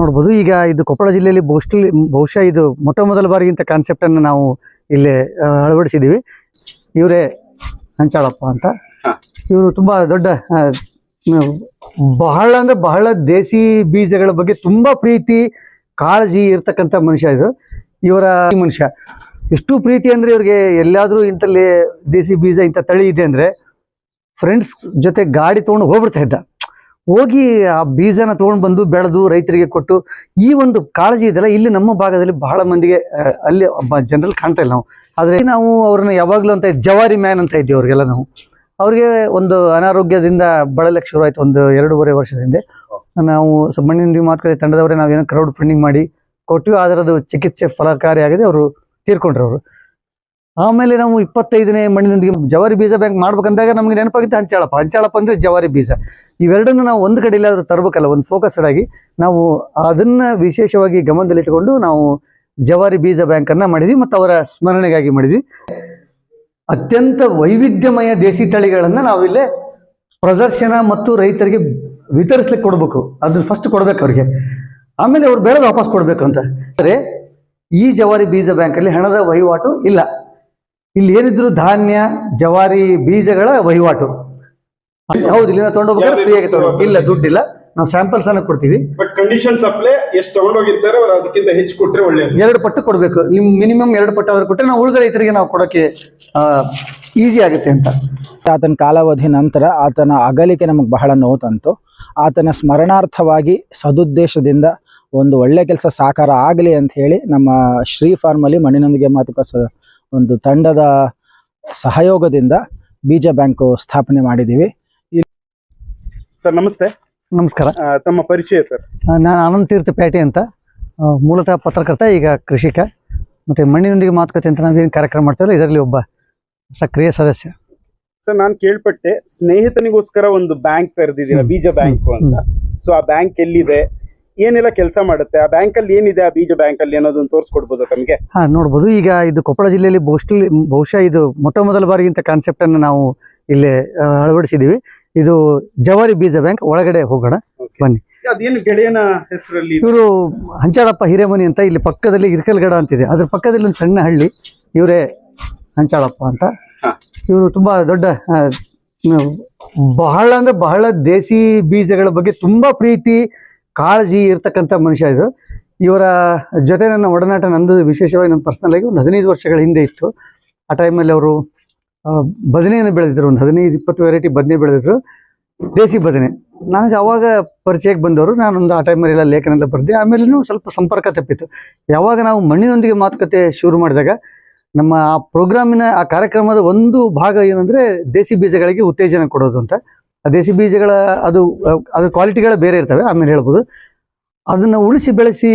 ನೋಡ್ಬೋದು. ಈಗ ಇದು ಕೊಪ್ಪಳ ಜಿಲ್ಲೆಯಲ್ಲಿ ಬಹುಶಃ ಇದು ಮೊದಲ ಬಾರಿಗೆ ಇಂಥ ಕಾನ್ಸೆಪ್ಟನ್ನು ನಾವು ಇಲ್ಲಿ ಅಳವಡಿಸಿದ್ದೀವಿ. ಇವರೇ ಹಂಚಾಳಪ್ಪ ಅಂತ. ಇವರು ತುಂಬ ದೊಡ್ಡ ಬಹಳ ಅಂದರೆ ಬಹಳ ದೇಸಿ ಬೀಜಗಳ ಬಗ್ಗೆ ತುಂಬ ಪ್ರೀತಿ ಕಾಳಜಿ ಇರ್ತಕ್ಕಂಥ ಮನುಷ್ಯ. ಇವರ ಮನುಷ್ಯ ಎಷ್ಟು ಪ್ರೀತಿ ಅಂದರೆ ಇವ್ರಿಗೆ ಎಲ್ಲಾದರೂ ಇಂಥಲ್ಲಿ ದೇಸಿ ಬೀಜ ಇಂಥ ತಳಿ ಇದೆ ಅಂದರೆ ಫ್ರೆಂಡ್ಸ್ ಜೊತೆ ಗಾಡಿ ತೊಗೊಂಡು ಹೋಗ್ಬಿಡ್ತಾ ಇದ್ದ. ಹೋಗಿ ಆ ಬೀಜನ ತೊಗೊಂಡು ಬಂದು ಬೆಳೆದು ರೈತರಿಗೆ ಕೊಟ್ಟು ಈ ಒಂದು ಕಾಳಜಿ ಇದೆಲ್ಲ ಇಲ್ಲಿ ನಮ್ಮ ಭಾಗದಲ್ಲಿ ಬಹಳ ಮಂದಿಗೆ ಅಲ್ಲಿ ಜನರಲ್ಲಿ ಕಾಣ್ತಾ ಇಲ್ಲ ನಾವು. ಆದರೆ ನಾವು ಅವ್ರನ್ನ ಯಾವಾಗಲೂ ಅಂತ ಜವಾರಿ ಮ್ಯಾನ್ ಅಂತ ಇದ್ದೀವಿ ಅವ್ರಿಗೆಲ್ಲ ನಾವು. ಅವ್ರಿಗೆ ಒಂದು ಅನಾರೋಗ್ಯದಿಂದ ಬಳಲಕ್ಕೆ ಶುರು ಆಯಿತು ಒಂದು 2.5 ವರ್ಷದ ಹಿಂದೆ. ನಾವು ಮಣ್ಣಿನ ಮಾತುಕತೆ ತಂಡದವರೇ ನಾವೇನೋ ಕ್ರೌಡ್ ಫಂಡಿಂಗ್ ಮಾಡಿ ಕೊಟ್ಟು ಅದರದ್ದು ಚಿಕಿತ್ಸೆ ಫಲಕಾರಿಯಾಗಿದೆ. ಅವರು ತೀರ್ಕೊಂಡ್ರು ಅವರು. ಆಮೇಲೆ ನಾವು 25ನೇ ಮಣ್ಣಿನೊಂದಿಗೆ ಜವಾರಿ ಬೀಜ ಬ್ಯಾಂಕ್ ಮಾಡ್ಬೇಕಂದಾಗ ನಮಗೆ ನೆನಪಾಗಿತ್ತು ಹಂಚಾಳಪ್ಪ ಅಂದರೆ ಜವಾರಿ ಬೀಜ. ಇವೆರಡನ್ನು ನಾವು ಒಂದು ಕಡೆ ಎಲ್ಲಾದರೂ ತರಬೇಕಲ್ಲ, ಒಂದು ಫೋಕಸ್ಡ್ ಆಗಿ ನಾವು ಅದನ್ನು ವಿಶೇಷವಾಗಿ ಗಮನದಲ್ಲಿಟ್ಟುಕೊಂಡು ನಾವು ಜವಾರಿ ಬೀಜ ಬ್ಯಾಂಕನ್ನು ಮಾಡಿದ್ವಿ ಮತ್ತು ಅವರ ಸ್ಮರಣೆಗಾಗಿ ಮಾಡಿದ್ವಿ. ಅತ್ಯಂತ ವೈವಿಧ್ಯಮಯ ದೇಸಿ ತಳಿಗಳನ್ನು ನಾವಿಲ್ಲೇ ಪ್ರದರ್ಶನ ಮತ್ತು ರೈತರಿಗೆ ವಿತರಿಸ್ಲಿಕ್ಕೆ ಕೊಡಬೇಕು. ಅದನ್ನ ಫಸ್ಟ್ ಕೊಡ್ಬೇಕು ಅವ್ರಿಗೆ, ಆಮೇಲೆ ಅವ್ರು ಬೆಳೆದು ವಾಪಸ್ ಕೊಡಬೇಕು ಅಂತ. ಆದರೆ ಈ ಜವಾರಿ ಬೀಜ ಬ್ಯಾಂಕಲ್ಲಿ ಹಣದ ವಹಿವಾಟು ಇಲ್ಲ. ಇಲ್ಲಿ ಏನಿದ್ರು ಧಾನ್ಯ ಜವಾರಿ ಬೀಜಗಳ ವಹಿವಾಟು. ಹೌದು, ಇಲ್ಲಿ ತಗೊಂಡೋಗ್ಬೇಕಾದ್ರೆ ಫ್ರೀ ಆಗಿ ತಗೊಂಡು, ಇಲ್ಲ ದುಡ್ಡಿಲ್ಲ, ನಾವು ಸ್ಯಾಂಪಲ್ಸ್ ಅನ್ನ ಕೊಡ್ತೀವಿ. ಬಟ್ ಕಂಡೀಷನ್ ಸಪ್ಲೈ ಎಷ್ಟು ತಗೊಂಡೋಗಿರ್ತಾರೆ ಅವರು ಅದಕ್ಕಿಂತ ಹೆಚ್ಚು ಕೊಟ್ಟರೆ ಒಳ್ಳೆಯದು. 2 ಪಟ್ಟು ಕೊಡಬೇಕು. ನಿಮ್ ಮಿನಿಮಮ್ 2 ಪಟ್ಟು ಆದ್ರೂ ಕೊಟ್ಟರೆ ನಾವು ಉಳಿದ ರೈತರಿಗೆ ನಾವು ಕೊಡೋಕ್ಕೆ ಈಸಿ ಆಗುತ್ತೆ ಅಂತ. ಆತನ ಕಾಲಾವಧಿ ನಂತರ ಆತನ ಅಗಲಿಕೆ ನಮಗೆ ಬಹಳ ನೋವು ತಂತು. ಆತನ ಸ್ಮರಣಾರ್ಥವಾಗಿ ಸದುದ್ದೇಶದಿಂದ ಒಂದು ಒಳ್ಳೆ ಕೆಲಸ ಸಾಕಾರ ಆಗಲಿ ಅಂತ ಹೇಳಿ ನಮ್ಮ ಶ್ರೀ ಫಾರ್ಮಲ್ಲಿ ಮಣ್ಣಿನೊಂದಿಗೆ ಮಾತುಕತೆ ಒಂದು ತಂಡದ ಸಹಯೋಗದಿಂದ ಬೀಜ ಬ್ಯಾಂಕು ಸ್ಥಾಪನೆ ಮಾಡಿದ್ದೀವಿ. ಸರ್ ನಮಸ್ತೆ. ನಮಸ್ಕಾರ. ತಮ್ಮ ಪರಿಚಯ ಸರ್? ನಾನು ಆನಂದ್ ತೀರ್ಥ ಪ್ಯಾಟಿ ಅಂತ, ಮೂಲತಃ ಪತ್ರಕರ್ತ, ಈಗ ಕೃಷಿಕ. ಮತ್ತು ಮಣ್ಣಿನೊಂದಿಗೆ ಮಾತುಕತೆ ಅಂತ ನಾವೇನು ಕಾರ್ಯಕ್ರಮ ಮಾಡ್ತೀವಲ್ಲ ಇದರಲ್ಲಿ ಒಬ್ಬ ಸಕ್ರಿಯ ಸದಸ್ಯ. ಸರ್ ನಾನು ಕೇಳ್ಪಟ್ಟೆ ಸ್ನೇಹಿತನಿಗೋಸ್ಕರ ಒಂದು ಬ್ಯಾಂಕ್ ತೆರೆದಿದ್ದೀರಾ, ಬೀಜ ಬ್ಯಾಂಕ್ ಅಂತ. ಸೊ ಆ ಬ್ಯಾಂಕ್ ಎಲ್ಲಿದೆ, ಏನೆಲ್ಲ ಕೆಲಸ ಮಾಡುತ್ತೆ, ಆ ಬ್ಯಾಂಕಲ್ಲಿ ಏನಿದೆ, ಆ ಬೀಜ ಬ್ಯಾಂಕಲ್ಲಿ ಅನ್ನೋದನ್ನ ತೋರಿಸ್ಕೊಡ್ಬೋದಾ ತಮಗೆ? ನೋಡ್ಬೋದು. ಈಗ ಇದು ಕೊಪ್ಪಳ ಜಿಲ್ಲೆಯಲ್ಲಿ ಬಹುಶಃ ಇದು ಮೊದಲ ಬಾರಿಗೆ ಇಂಥ ಕಾನ್ಸೆಪ್ಟನ್ನು ನಾವು ಇಲ್ಲಿ ಅಳವಡಿಸಿದ್ದೀವಿ. ಇದು ಜವಾರಿ ಬೀಜ ಬ್ಯಾಂಕ್. ಒಳಗಡೆ ಹೋಗೋಣ ಬನ್ನಿ. ಅದೇನು ಗೆಳೆಯನ ಹೆಸರಲ್ಲಿ? ಇವರು ಹಂಚಾಳಪ್ಪ ಹಿರೇಮನಿ ಅಂತ. ಇಲ್ಲಿ ಪಕ್ಕದಲ್ಲಿ ಇರ್ಕಲ್ಗಡ ಅಂತಿದೆ, ಅದ್ರ ಪಕ್ಕದಲ್ಲಿ ಒಂದು ಸಣ್ಣ ಹಳ್ಳಿ. ಇವರೇ ಹಂಚಾಳಪ್ಪ ಅಂತ. ಇವರು ತುಂಬಾ ದೊಡ್ಡ ಬಹಳ ಅಂದ್ರೆ ಬಹಳ ದೇಸಿ ಬೀಜಗಳ ಬಗ್ಗೆ ತುಂಬಾ ಪ್ರೀತಿ ಕಾಳಜಿ ಇರ್ತಕ್ಕಂಥ ಮನುಷ್ಯ. ಇವರ ಜೊತೆ ನನ್ನ ಒಡನಾಟ ನಂದು ವಿಶೇಷವಾಗಿ ನನ್ನ ಪರ್ಸನಲ್ ಆಗಿ ಒಂದು 15 ವರ್ಷಗಳ ಹಿಂದೆ ಇತ್ತು. ಆ ಟೈಮಲ್ಲಿ ಅವರು ಬದನೆಯನ್ನು ಬೆಳೆದಿದ್ರು, ಒಂದು 15-20 ವೆರೈಟಿ ಬದನೆ ಬೆಳೆದಿದ್ರು, ದೇಸಿ ಬದನೆ. ನನಗೆ ಅವಾಗ ಪರಿಚಯಕ್ಕೆ ಬಂದವರು. ನಾನೊಂದು ಆ ಟೈಮಲ್ಲಿ ಎಲ್ಲ ಲೇಖನೆಲ್ಲ ಬರೆದೆ. ಆಮೇಲೆ ಸ್ವಲ್ಪ ಸಂಪರ್ಕ ತಪ್ಪಿತ್ತು. ಯಾವಾಗ ನಾವು ಮಣ್ಣಿನೊಂದಿಗೆ ಮಾತುಕತೆ ಶುರು ಮಾಡಿದಾಗ ನಮ್ಮ ಆ ಪ್ರೋಗ್ರಾಮಿನ ಆ ಕಾರ್ಯಕ್ರಮದ ಒಂದು ಭಾಗ ಏನಂದರೆ ದೇಸಿ ಬೀಜಗಳಿಗೆ ಉತ್ತೇಜನ ಕೊಡೋದು ಅಂತ. ಆ ದೇಸಿ ಬೀಜಗಳ ಅದ್ರ ಕ್ವಾಲಿಟಿಗಳ ಬೇರೆ ಇರ್ತವೆ, ಆಮೇಲೆ ಹೇಳ್ಬೋದು. ಅದನ್ನು ಉಳಿಸಿ ಬೆಳೆಸಿ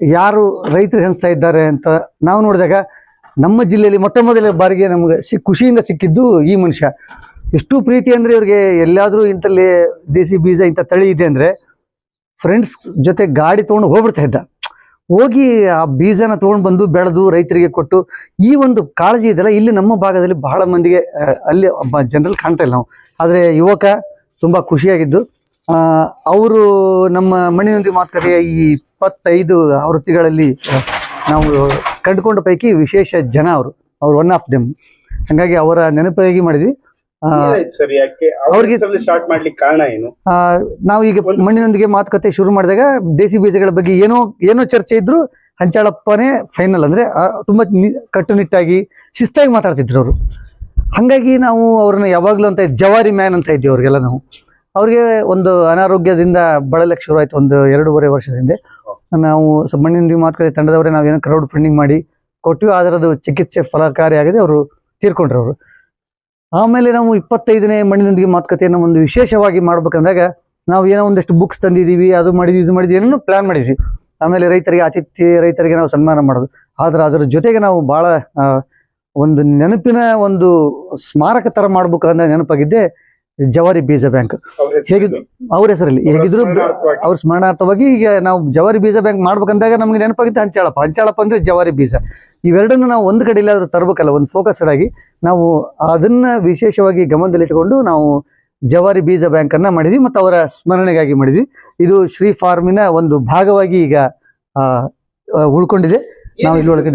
ಯಾರು ರೈತರಿಗೆ ಹಂಚ್ತಾ ಇದ್ದಾರೆ ಅಂತ ನಾವು ನೋಡಿದಾಗ ನಮ್ಮ ಜಿಲ್ಲೆಯಲ್ಲಿ ಮೊದಲ ಬಾರಿಗೆ ನಮಗೆ ಖುಷಿಯಿಂದ ಸಿಕ್ಕಿದ್ದು ಈ ಮನುಷ್ಯ. ಎಷ್ಟು ಪ್ರೀತಿ ಅಂದರೆ ಇವ್ರಿಗೆ ಎಲ್ಲಾದರೂ ಇಂಥಲ್ಲಿ ದೇಸಿ ಬೀಜ ಇಂಥ ತಳಿ ಇದೆ ಅಂದರೆ ಫ್ರೆಂಡ್ಸ್ ಜೊತೆ ಗಾಡಿ ತೊಗೊಂಡು ಹೋಗ್ಬಿಡ್ತಾ ಇದ್ದ. ಹೋಗಿ ಆ ಬೀಜನ ತೊಗೊಂಡು ಬಂದು ಬೆಳೆದು ರೈತರಿಗೆ ಕೊಟ್ಟು ಈ ಒಂದು ಕಾಳಜಿ ಇದೆಲ್ಲ ಇಲ್ಲಿ ನಮ್ಮ ಭಾಗದಲ್ಲಿ ಬಹಳ ಮಂದಿಗೆ ಅಲ್ಲಿ ಜನರಲ್ಲಿ ಕಾಣ್ತಾ ಇಲ್ಲ ನಾವು. ಆದರೆ ಯುವಕ ತುಂಬ ಖುಷಿಯಾಗಿದ್ದು ಅವರು ನಮ್ಮ ಮಣ್ಣಿನೊಂದಿಗೆ ಮಾತುಕತೆಯ ಈ 25 ಆವೃತ್ತಿಗಳಲ್ಲಿ ನಾವು ಕಂಡುಕೊಂಡ ಪೈಕಿ ವಿಶೇಷ ಜನ ಅವರು ಒನ್ ಆಫ್ ದೆಮ್. ಹಾಗಾಗಿ ಅವರ ನೆನಪಾಗಿ ಮಾಡಿದ್ವಿ. ಅವ್ರಿಗೆ ಸ್ಟಾರ್ಟ್ ಮಾಡ್ಲಿಕ್ಕೆ ಕಾರಣ ಏನು? ನಾವು ಈಗ ಮಣ್ಣಿನೊಂದಿಗೆ ಮಾತುಕತೆ ಶುರು ಮಾಡಿದಾಗ ದೇಸಿ ಬೀಜಗಳ ಬಗ್ಗೆ ಏನೋ ಚರ್ಚೆ ಇದ್ರು ಹಂಚಾಳಪ್ಪನೇ ಫೈನಲ್. ಅಂದ್ರೆ ತುಂಬಾ ಕಟ್ಟುನಿಟ್ಟಾಗಿ ಶಿಸ್ತಾಗಿ ಮಾತಾಡ್ತಿದ್ರು ಅವರು. ಹಾಗಾಗಿ ನಾವು ಅವ್ರನ್ನ ಯಾವಾಗಲೂ ಅಂತ ಜವಾರಿ ಮ್ಯಾನ್ ಅಂತ ಇದ್ದೀವಿ ಅವ್ರಿಗೆಲ್ಲ ನಾವು. ಅವ್ರಿಗೆ ಒಂದು ಅನಾರೋಗ್ಯದಿಂದ ಬಳಲಕ್ಕೆ ಶುರು ಆಯಿತು ಒಂದು 2.5 ವರ್ಷದ ಹಿಂದೆ. ನಾವು ಮಣ್ಣಿನೊಂದಿಗೆ ಮಾತುಕತೆ ತಂಡದವರೇ ನಾವೇನೋ ಕ್ರೌಡ್ ಫಂಡಿಂಗ್ ಮಾಡಿ ಕೊಟ್ಟು ಅದರದ್ದು ಚಿಕಿತ್ಸೆ ಫಲಕಾರಿಯಾಗಿದೆ. ಅವರು ತೀರ್ಕೊಂಡ್ರು ಅವರು. ಆಮೇಲೆ ನಾವು 25ನೇ ಮಣ್ಣಿನೊಂದಿಗೆ ಮಾತುಕತೆಯನ್ನು ಒಂದು ವಿಶೇಷವಾಗಿ ಮಾಡ್ಬೇಕಂದಾಗ ನಾವು ಏನೋ ಒಂದಷ್ಟು ಬುಕ್ಸ್ ತಂದಿದ್ದೀವಿ, ಅದು ಮಾಡಿದ್ವಿ, ಇದು ಮಾಡಿದ್ವಿ, ಏನೋ ಪ್ಲಾನ್ ಮಾಡಿದ್ವಿ. ಆಮೇಲೆ ರೈತರಿಗೆ ನಾವು ಸನ್ಮಾನ ಮಾಡೋದು. ಆದ್ರೆ ಅದರ ಜೊತೆಗೆ ನಾವು ಭಾಳ ಒಂದು ನೆನಪಿನ ಒಂದು ಸ್ಮಾರಕ ಥರ ಮಾಡ್ಬೇಕು ಅನ್ನೋ ನೆನಪಾಗಿದ್ದೆ ಜವಾರಿ ಬೀಜ ಬ್ಯಾಂಕ್. ಹೇಗಿದ್ರು ಅವ್ರ ಹೆಸರಲ್ಲಿ ಹೇಗಿದ್ರು ಅವ್ರ ಸ್ಮರಣಾರ್ಥವಾಗಿ ಈಗ ನಾವು ಜವಾರಿ ಬೀಜ ಬ್ಯಾಂಕ್ ಮಾಡ್ಬೇಕಂದಾಗ ನಮ್ಗೆ ನೆನಪಾಗಿತ್ತು ಹಂಚಾಳಪ್ಪ ಅಂದ್ರೆ ಜವಾರಿ ಬೀಜ. ಇವೆರಡನ್ನು ನಾವು ಒಂದು ಕಡೆ ಎಲ್ಲಾದರೂ ತರಬೇಕಲ್ಲ, ಒಂದು ಫೋಕಸ್ಡ್ ಆಗಿ ನಾವು ಅದನ್ನ ವಿಶೇಷವಾಗಿ ಗಮನದಲ್ಲಿಟ್ಟುಕೊಂಡು ನಾವು ಜವಾರಿ ಬೀಜ ಬ್ಯಾಂಕ್ ಅನ್ನ ಮಾಡಿದ್ವಿ ಮತ್ತು ಅವರ ಸ್ಮರಣೆಗಾಗಿ ಮಾಡಿದ್ವಿ. ಇದು ಶ್ರೀ ಫಾರ್ಮಿನ ಒಂದು ಭಾಗವಾಗಿ ಈಗ ಉಳ್ಕೊಂಡಿದೆ. ನಾವು ಇಲ್ಲಿ ಒಳಗೆ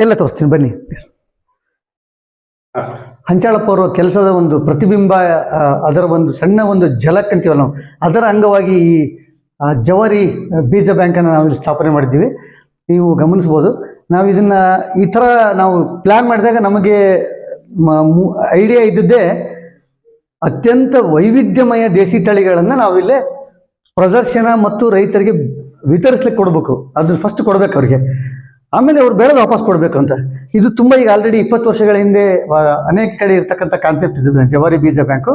ಎಲ್ಲ ತೋರಿಸ್ತೀನಿ ಬನ್ನಿ. ಹಂಚಾಳಪ್ಪ ಅವರ ಕೆಲಸದ ಒಂದು ಪ್ರತಿಬಿಂಬ, ಅದರ ಒಂದು ಸಣ್ಣ ಒಂದು ಝಲಕ್ ಅಂತೀವಲ್ಲ ನಾವು, ಅದರ ಅಂಗವಾಗಿ ಈ ಜವಾರಿ ಬೀಜ ಬ್ಯಾಂಕನ್ನು ನಾವು ಇಲ್ಲಿ ಸ್ಥಾಪನೆ ಮಾಡಿದ್ದೀವಿ. ನೀವು ಗಮನಿಸ್ಬೋದು. ನಾವು ಇದನ್ನ ಈ ಥರ ನಾವು ಪ್ಲ್ಯಾನ್ ಮಾಡಿದಾಗ ನಮಗೆ ಐಡಿಯಾ ಇದ್ದದ್ದೇ ಅತ್ಯಂತ ವೈವಿಧ್ಯಮಯ ದೇಸಿ ತಳಿಗಳನ್ನು ನಾವಿಲ್ಲೇ ಪ್ರದರ್ಶನ ಮತ್ತು ರೈತರಿಗೆ ವಿತರಿಸ್ಲಿಕ್ಕೆ ಕೊಡಬೇಕು. ಅದನ್ನ ಫಸ್ಟ್ ಕೊಡ್ಬೇಕು ಅವ್ರಿಗೆ, ಆಮೇಲೆ ಅವ್ರು ಬೆಳೆದು ವಾಪಸ್ ಕೊಡಬೇಕು ಅಂತ. ಇದು ತುಂಬ ಈಗ ಆಲ್ರೆಡಿ 20 ವರ್ಷಗಳ ಹಿಂದೆ ಅನೇಕ ಕಡೆ ಇರ್ತಕ್ಕಂಥ ಕಾನ್ಸೆಪ್ಟ್ ಇದು ಜವಾರಿ ಬೀಜ ಬ್ಯಾಂಕು.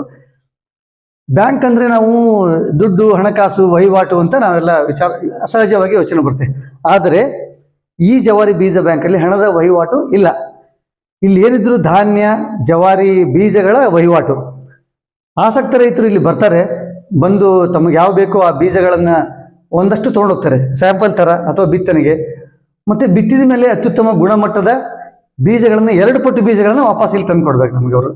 ಬ್ಯಾಂಕ್ ಅಂದರೆ ನಾವು ದುಡ್ಡು, ಹಣಕಾಸು, ವಹಿವಾಟು ಅಂತ ನಾವೆಲ್ಲ ಸಹಜವಾಗಿ ಯೋಚನೆ ಬರುತ್ತೆ. ಆದರೆ ಈ ಜವಾರಿ ಬೀಜ ಬ್ಯಾಂಕಲ್ಲಿ ಹಣದ ವಹಿವಾಟು ಇಲ್ಲ. ಇಲ್ಲಿ ಏನಿದ್ರು ಧಾನ್ಯ, ಜವಾರಿ ಬೀಜಗಳ ವಹಿವಾಟು. ಆಸಕ್ತ ರೈತರು ಇಲ್ಲಿ ಬರ್ತಾರೆ, ಬಂದು ತಮಗೆ ಯಾವ ಬೇಕೋ ಆ ಬೀಜಗಳನ್ನು ಒಂದಷ್ಟು ತೊಗೊಂಡೋಗ್ತಾರೆ ಸ್ಯಾಂಪಲ್ ಥರ ಅಥವಾ ಬಿತ್ತನೆಗೆ. ಮತ್ತು ಬಿತ್ತಿದ ಮೇಲೆ ಅತ್ಯುತ್ತಮ ಗುಣಮಟ್ಟದ ಬೀಜಗಳನ್ನು 2 ಪಟ್ಟು ಬೀಜಗಳನ್ನು ವಾಪಸ್ ಇಲ್ಲಿ ತಂದು ಕೊಡ್ಬೇಕು ನಮಗೆ ಅವರು.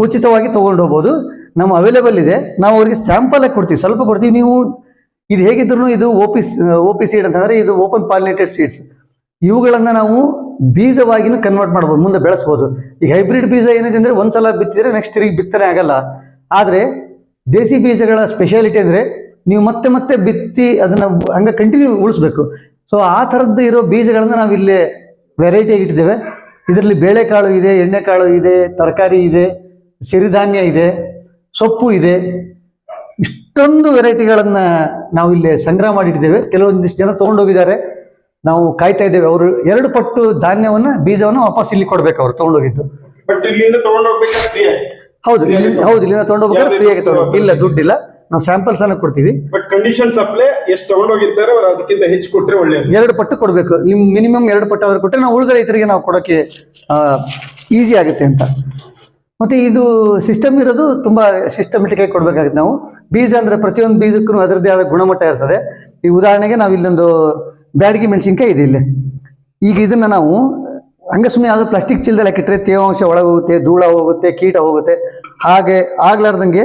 ಉಚಿತವಾಗಿ ತೊಗೊಂಡು ಹೋಗ್ಬೋದು. ನಮ್ಮ ಅವೈಲೇಬಲ್ ಇದೆ. ನಾವು ಅವರಿಗೆ ಸ್ಯಾಂಪಲ್ ಆಗಿ ಕೊಡ್ತೀವಿ, ಸ್ವಲ್ಪ ಕೊಡ್ತೀವಿ. ನೀವು ಇದು ಹೇಗಿದ್ರು ಇದು ಒ ಪಿ ಸೀಡ್ ಅಂತಂದರೆ ಇದು ಓಪನ್ ಪಾಲಿನೇಟೆಡ್ ಸೀಡ್ಸ್. ಇವುಗಳನ್ನು ನಾವು ಬೀಜವಾಗಿನೂ ಕನ್ವರ್ಟ್ ಮಾಡ್ಬೋದು, ಮುಂದೆ ಬೆಳೆಸ್ಬೋದು. ಈಗ ಹೈಬ್ರಿಡ್ ಬೀಜ ಏನಿದೆ ಅಂದರೆ ಒಂದ್ಸಲ ಬಿತ್ತಿದ್ರೆ ನೆಕ್ಸ್ಟ್ ತಿರುಗಿ ಬಿತ್ತನೆ ಆಗಲ್ಲ. ಆದರೆ ದೇಸಿ ಬೀಜಗಳ ಸ್ಪೆಷಾಲಿಟಿ ಅಂದರೆ ನೀವು ಮತ್ತೆ ಮತ್ತೆ ಬಿತ್ತಿ ಅದನ್ನು ಹಂಗೆ ಕಂಟಿನ್ಯೂ ಉಳಿಸ್ಬೇಕು. ಸೊ ಆ ಥರದ್ದು ಇರೋ ಬೀಜಗಳನ್ನು ನಾವು ಇಲ್ಲಿ ವೆರೈಟಿಯಾಗಿ ಇಟ್ಟಿದ್ದೇವೆ. ಇದರಲ್ಲಿ ಬೇಳೆಕಾಳು ಇದೆ, ಎಣ್ಣೆಕಾಳು ಇದೆ, ತರಕಾರಿ ಇದೆ, ಸಿರಿಧಾನ್ಯ ಇದೆ, ಸೊಪ್ಪು ಇದೆ. ಇಷ್ಟೊಂದು ವೆರೈಟಿಗಳನ್ನು ನಾವು ಇಲ್ಲಿ ಸಂಗ್ರಹ ಮಾಡಿಟ್ಟಿದ್ದೇವೆ. ಕೆಲವೊಂದಿಷ್ಟು ಜನ ತೊಗೊಂಡೋಗಿದ್ದಾರೆ, ನಾವು ಕಾಯ್ತಾ ಇದ್ದೇವೆ. ಅವರು 2 ಪಟ್ಟು ಧಾನ್ಯವನ್ನು, ಬೀಜವನ್ನು ವಾಪಸ್ ಇಲ್ಲಿ ಕೊಡ್ಬೇಕು ಅವ್ರು ತೊಗೊಂಡೋಗಿದ್ದು. ಹೌದು, ಇಲ್ಲಿಂದ ತೊಗೊಂಡೋಗ್ಬೇಕಾದ್ರೆ ಫ್ರೀಯಾಗಿ ತೊಗೊಂಡು, ಇಲ್ಲ ದುಡ್ಡಿಲ್ಲ, ನಾವು ಸ್ಯಾಂಪಲ್ಸ್ ಅನ್ನ ಕೊಡ್ತೀವಿ. ಬಟ್ ಕಂಡೀಷನ್ ಸಪ್ಲೈ ಎಷ್ಟು ತಗೊಂಡೋಗಿರ್ತಾರೆ ಅವರು ಅದಕ್ಕಿಂತ ಹೆಚ್ಚು ಕೊಟ್ಟರೆ ಒಳ್ಳೆಯದು. 2 ಪಟ್ಟು ಕೊಡಬೇಕು. ನಿಮ್ ಮಿನಿಮಮ್ 2 ಪಟ್ಟು ಆದ್ರೆ ಕೊಟ್ಟರೆ ನಾವು ಉಳಿದ ರೈತರಿಗೆ ನಾವು ಕೊಡೋಕ್ಕೆ ಈಸಿ ಆಗುತ್ತೆ ಅಂತ. ಮತ್ತೆ ಇದು ಸಿಸ್ಟಮ್ ಇರೋದು ತುಂಬಾ ಸಿಸ್ಟಮೆಟಿಕ್ ಆಗಿ ಕೊಡ್ಬೇಕಾಗುತ್ತೆ. ನಾವು ಬೀಜ ಅಂದ್ರೆ ಪ್ರತಿಯೊಂದು ಬೀಜಕ್ಕೂ ಅದರದ್ದೇ ಆದ ಗುಣಮಟ್ಟ ಇರ್ತದೆ. ಈ ಉದಾಹರಣೆಗೆ ನಾವು ಇಲ್ಲೊಂದು ಬ್ಯಾಡಗಿ ಮೆಣಸಿನ್ಕಾಯಿ ಇದೆ ಇಲ್ಲಿ. ಈಗ ಇದನ್ನ ನಾವು ಹಂಗೆ ಸುಮ್ಮನೆ ಯಾವುದು ಪ್ಲಾಸ್ಟಿಕ್ ಚೀಲದಲ್ಲಿ ಹಾಕಿಟ್ರೆ ತೇವಾಂಶ ಒಳಗೆ ಹೋಗುತ್ತೆ, ಧೂಳ ಹೋಗುತ್ತೆ, ಕೀಟ ಹೋಗುತ್ತೆ. ಹಾಗೆ ಆಗ್ಲಾರ್ದಂಗೆ